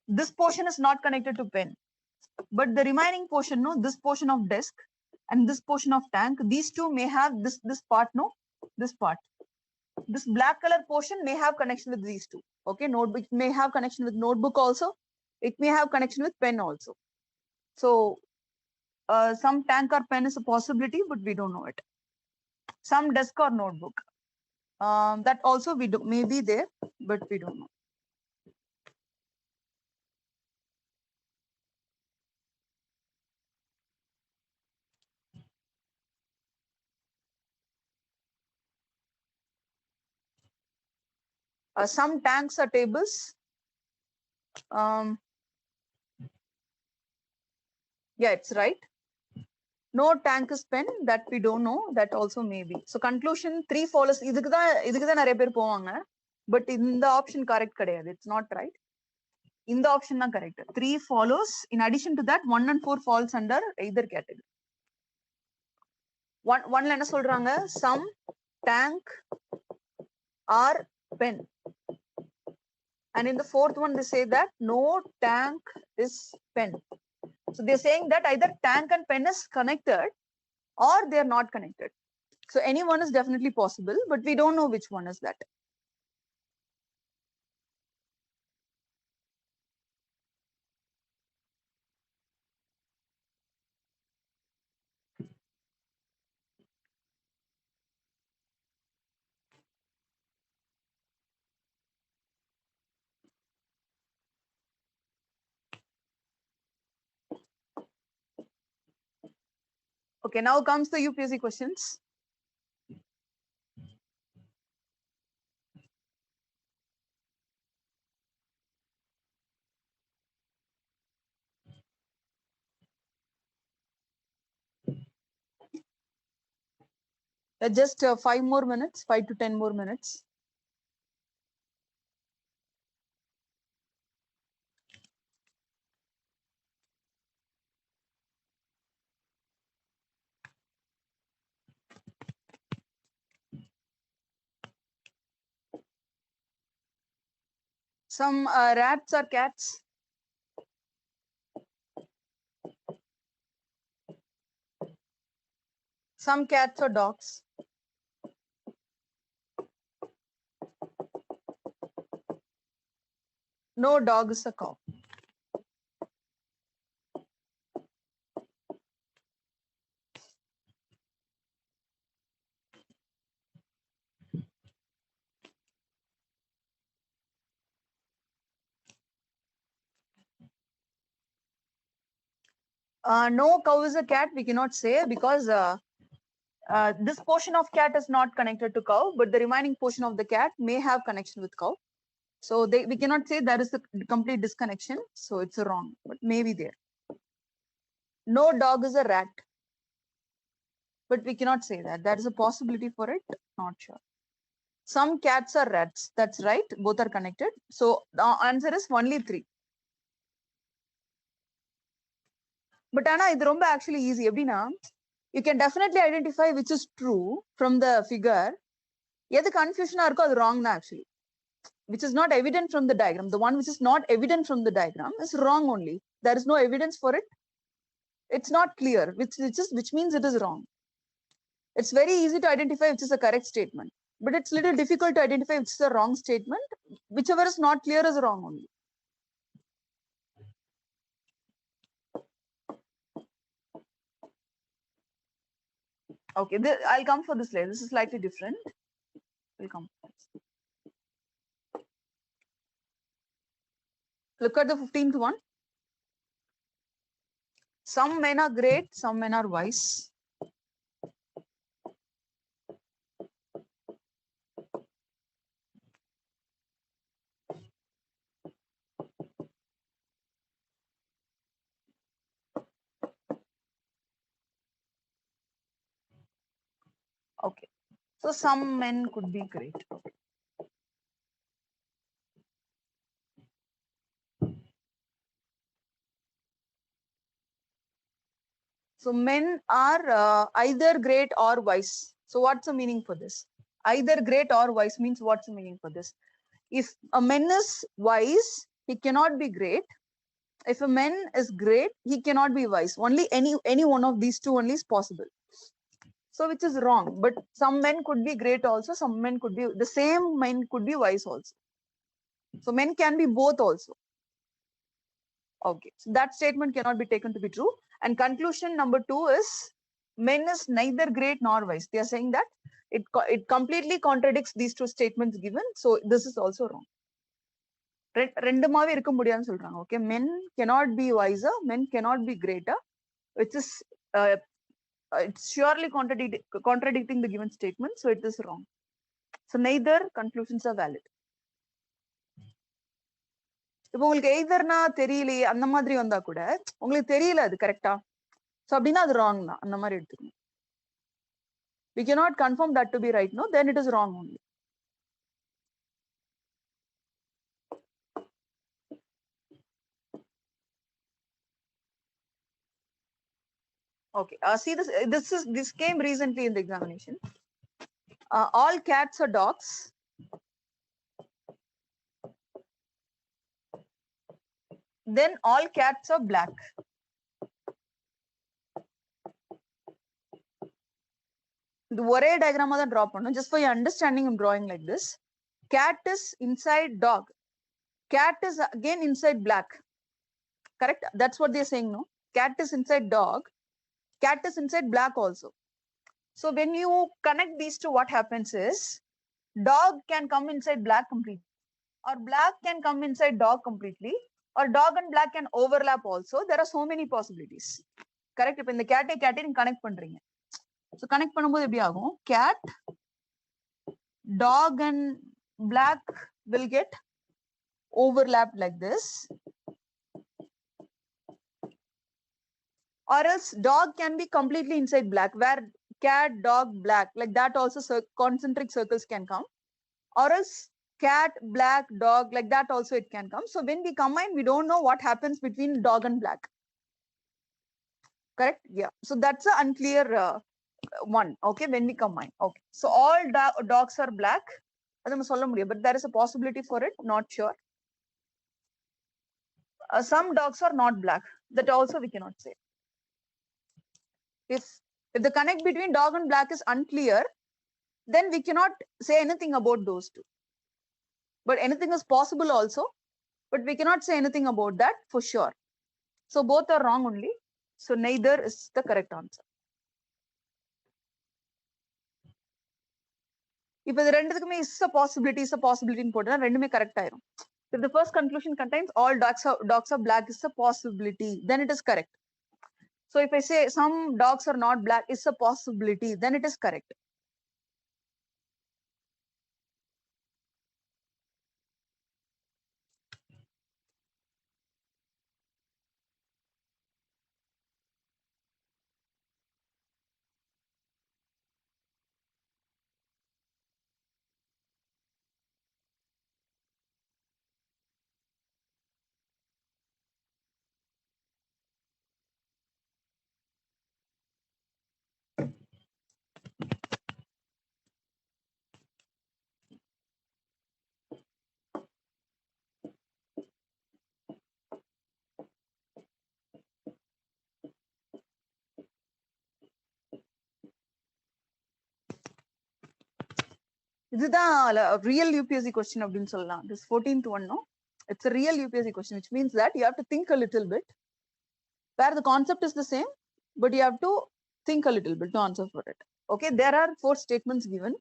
A: This portion is not connected to pen. But the remaining portion, no, this portion of desk and this portion of tank, these two may have this part, no, this part. This black color portion may have connection with these two. Okay, notebook may have connection with notebook also. It may have connection with pen also. So some tank or pen is a possibility, but we don't know it. Some desk or notebook. That also may be there, but we don't know. Some tanks are tables. Yeah, it's right. No tank is pen, that we don't know, that also may be. So conclusion 3 follows. But in the option correct, it's not right. In the option not correct. 3 follows. In addition to that, 1 and 4 falls under either category. One line is some tank or pen. And in the fourth one, they say that no tank is pen. So they're saying that either tank and pen is connected or they're not connected. So any one is definitely possible, but we don't know which one is that. Okay, now comes the UPSC questions. Just 5 more minutes, 5 to 10 more minutes. Some rats or cats. Some cats or dogs. No dog is a cow. No cow is a cat, we cannot say, because this portion of cat is not connected to cow, but the remaining portion of the cat may have connection with cow. So we cannot say there is a complete disconnection. So it's wrong, but maybe there. No dog is a rat, but we cannot say that. There is a possibility for it, not sure. Some cats are rats. That's right. Both are connected. So the answer is only 3. But Anna, இது ரொம்ப actually easy. எப்படின்னா, you can definitely identify which is true from the figure. எது confusion இருக்கோ அது wrong தான் actually. Which is not evident from the diagram. The one which is not evident from the diagram is wrong only. There is no evidence for it. It's not clear, which means it is wrong. It's very easy to identify which is a correct statement, but it's little difficult to identify which is a wrong statement. Whichever is not clear is wrong only. Okay, I'll come for this later. This is slightly different. We'll come. Look at the 15th one. Some men are great, some men are wise. Okay, so some men could be great. Okay. So men are either great or wise. So what's the meaning for this? Either great or wise means what's the meaning for this? If a man is wise, he cannot be great. If a man is great, he cannot be wise. Only any one of these two only is possible. So which is wrong. But some men could be great also. Some men could be, the same men could be wise also. So men can be both also. Okay, so that statement cannot be taken to be true. And conclusion number 2 is men is neither great nor wise. They are saying that it completely contradicts these two statements given. So this is also wrong. ரெண்டுமாவே இருக்க முடியாதுன்னு சொல்றாங்க. Okay, men cannot be wiser, men cannot be greater, which is it's surely contradicting the given statement. So it is wrong. So neither conclusions are valid. இப்போ உங்களுக்கு எய்தர்னா தெரியலையே அந்த மாதிரி வந்தா கூட உங்களுக்கு தெரியல அது கரெக்டா, சோ அப்படின்னா அது ராங் தான், அந்த மாதிரி எடுத்துக்கணும். We cannot confirm that to be right, no, then it is wrong only. Okay, see this came recently in the examination. All cats are dogs. Then all cats are black. The ஒரே diagram தான் draw பண்ணனும். Just for your understanding, I'm drawing like this. Cat is inside dog. Cat is again inside black. Correct? That's what they're saying, no? Cat is inside dog. Cat is inside black also. So when you connect these two, what happens is dog can come inside black completely, or black can come inside dog completely, or dog and black can overlap also. There are so many possibilities. Correct? If in the cat நீங்க connect பண்றீங்க, so connect பண்ணும்போது எப்படி ஆகும்? Cat, dog and black will get overlapped like this, or else dog can be completely inside black, where cat, dog, black, like that also concentric circles can come, or else cat, black, dog, like that also it can come. So when we combine, we don't know what happens between dog and black. Correct? Yeah. So that's an unclear one. Okay, when we combine. Okay. So all dogs are black. But there is a possibility for it, not sure. some dogs are not black. That also we cannot say. If the connect between dog and black is unclear, then we cannot say anything about those two. But anything is possible also, but we cannot say anything about that for sure. So both are wrong only. So neither is the correct answer. If the ரெண்டுத்துக்குமே is a possibility ன்னு போட்டா ரெண்டுமே correct ஆயிரும். If the first conclusion contains all dogs are black is a possibility, then it is correct. So if I say some dogs are not black is a possibility, then it is correct. இதுதான் real UPSC question அப்படின்னு சொல்லலாம். This 14th one, no? It's a real UPSC question, which means that you have to think a little bit, where the concept is the same, but you have to think a little bit to answer for it. Okay, there are 4 statements given.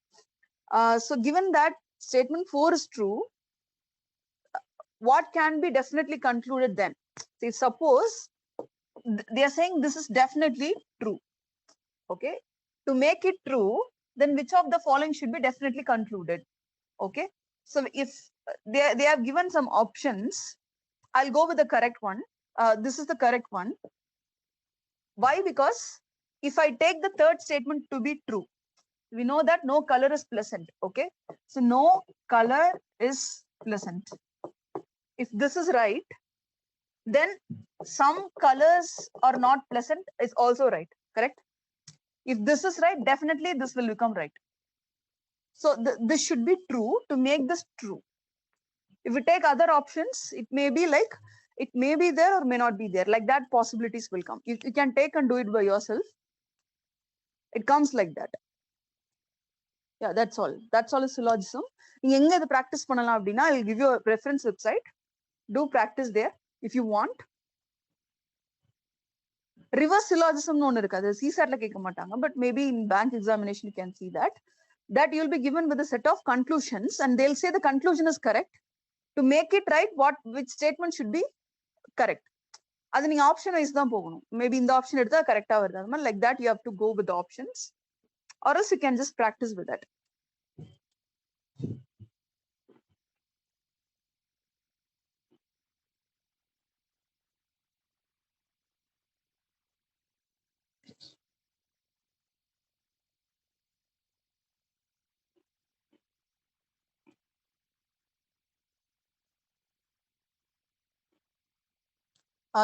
A: So given that statement 4 is true, what can be definitely concluded then? See, suppose they are saying this is definitely true. Okay, to make it true, then which of the following should be definitely concluded? Okay, so if they have given some options, I'll go with the correct one. This is the correct one. Why? Because if I take the third statement to be true, we know that no color is pleasant. Okay, so no color is pleasant. If this is right, then some colors are not pleasant is also right. Correct? If this is right, definitely this will become right. So this should be true to make this true. If we take other options, it may be like, it may be there or may not be there. Like that, possibilities will come. You can take and do it by yourself. It comes like that. Yeah, that's all. That's all is syllogism. நீங்க எங்க இத practice பண்ணலாம் அப்படின்னா, I'll give you a reference website. Do practice there if you want. Reverse syllogism னு ஒன்னு இருக்கு. அது CSAT ல கேட்க மாட்டாங்க, but maybe in bank examination you can see that. That you'll be given with a set of conclusions and they'll say the conclusion is correct. To make it right, which statement should be correct? அது நீங்க option wise தான் போகணும். Maybe இந்த option எடுத்தா கரெக்டா வருது. அது மாதிரி like that you have to go with the options, or else you can just practice with that.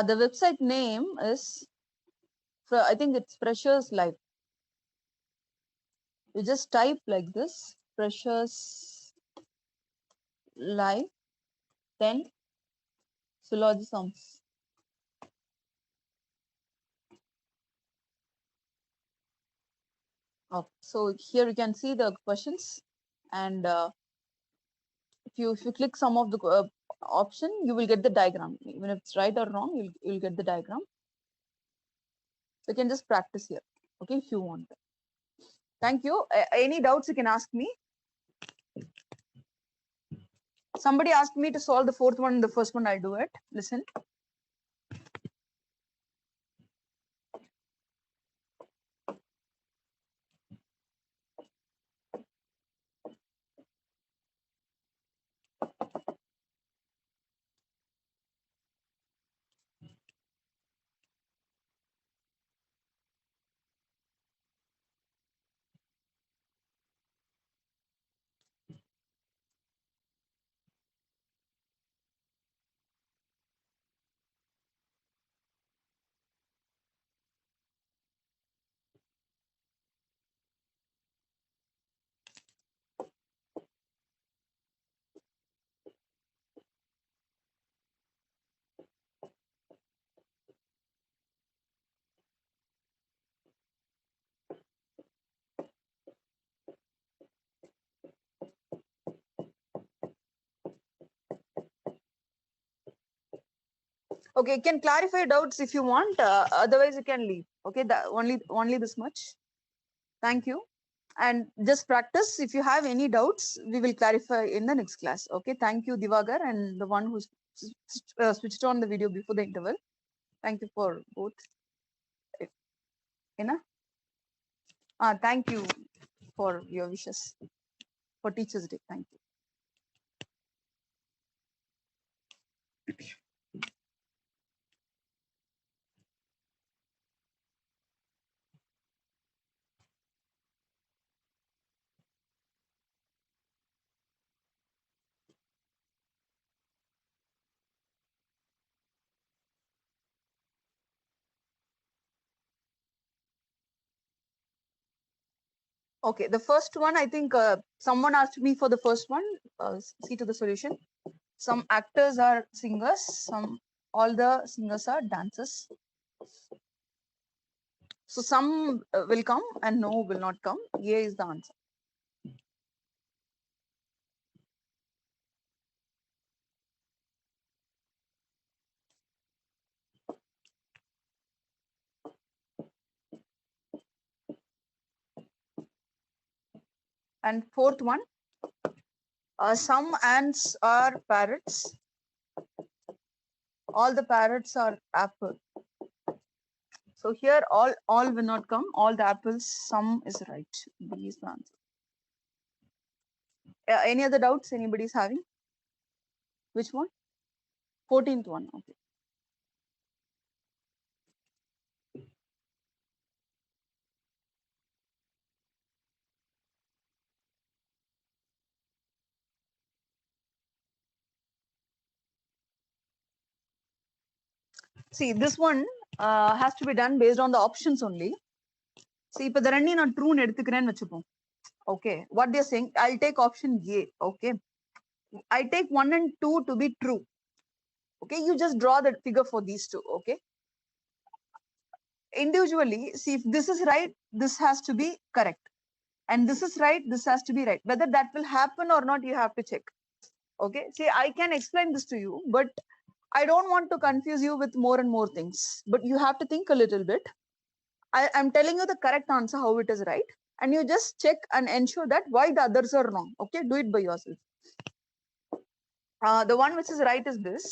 A: The website name is, I think it's Freshers Live. You just type like this, Freshers Live, then syllogisms. Okay. So here you can see the questions, and if you click some of the option, you will get the diagram. Even if it's right or wrong, you'll get the diagram. So you can just practice here. Okay, if you want. Thank you. Any doubts you can ask me. Somebody asked me to solve the 4th one and the 1st one. I'll do it. Listen. Okay, you can clarify doubts if you want. Otherwise, you can leave. Okay, that only this much. Thank you. And just practice. If you have any doubts, we will clarify in the next class. Okay, thank you, Divagar, and the one who switched on the video before the interval. Thank you for both. Ina? Thank you for your wishes for Teachers' Day. Thank you. Okay, the first one, I think someone asked me for the first one. See to the solution. Some actors are singers. All the singers are dancers. So some will come and no will not come. A is the answer. And fourth one, some ants are parrots. All the parrots are apple. So here all will not come. All the apples, some is right. B is the answer. Any other doubts anybody is having? Which one? 14th one. Okay. See, this one has to be done based on the options only. See, இப்போ the ரெண்டையும் நான் true எடுத்துக்கிறேன்னு வச்சுப்போம். Okay, what they're saying, I'll take option A. Okay, I take 1 and 2 to be true. Okay, you just draw the figure for these two. Okay, individually, see, if this is right, this has to be correct, and this is right, this has to be right. Whether that will happen or not, you have to check. Okay, see, I can explain this to you, but I don't want to confuse you with more and more things, but you have to think a little bit. I'm telling you the correct answer, how it is right, and you just check and ensure that why the others are wrong. Okay, do it by yourself. The one which is right is this.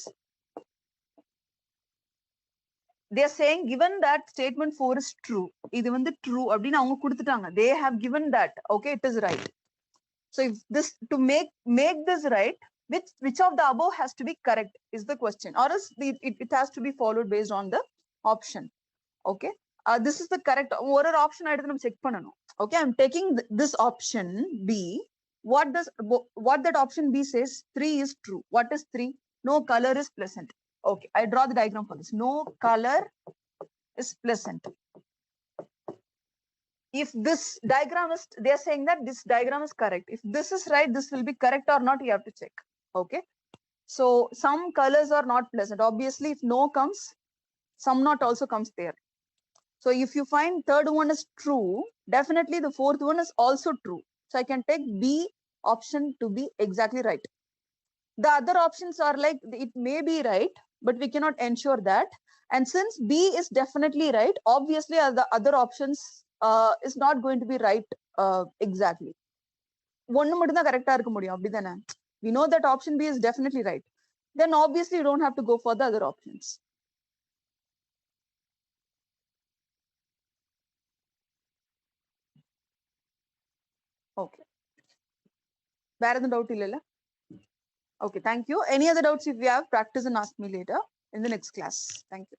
A: They are saying, given that statement 4 is true, இது வந்து true அப்படின்னு அவங்க கொடுத்துட்டாங்க. They have given that. Okay, it is right. So if this, to make this right, which of the above has to be correct is the question, or else it has to be followed based on the option. Okay, this is the correct. Or option I எடுத்து நம்ம check பண்ணணும். Okay, I'm taking this option B. What that option B says, 3 is true. What is 3? No color is pleasant. Okay, I draw the diagram for this. No color is pleasant. If this diagram is, they are saying that this diagram is correct. If this is right, this will be correct or not, you have to check. Okay, so some colors are not pleasant. Obviously, if no comes, some not also comes there. So if you find third one is true, definitely the fourth one is also true. So I can take B option to be exactly right. The other options are like, it may be right, but we cannot ensure that. And since B is definitely right, obviously the other options is not going to be right exactly. ஒன்னு மட்டும் தான் கரெக்டா இருக்க முடியும், அப்படிதானே? We know that option B is definitely right. Then obviously you don't have to go for the other options. Okay. வேற எதுவும் doubt இல்லைல்ல? Okay, thank you. Any other doubts if you have, practice and ask me later in the next class. Thank you.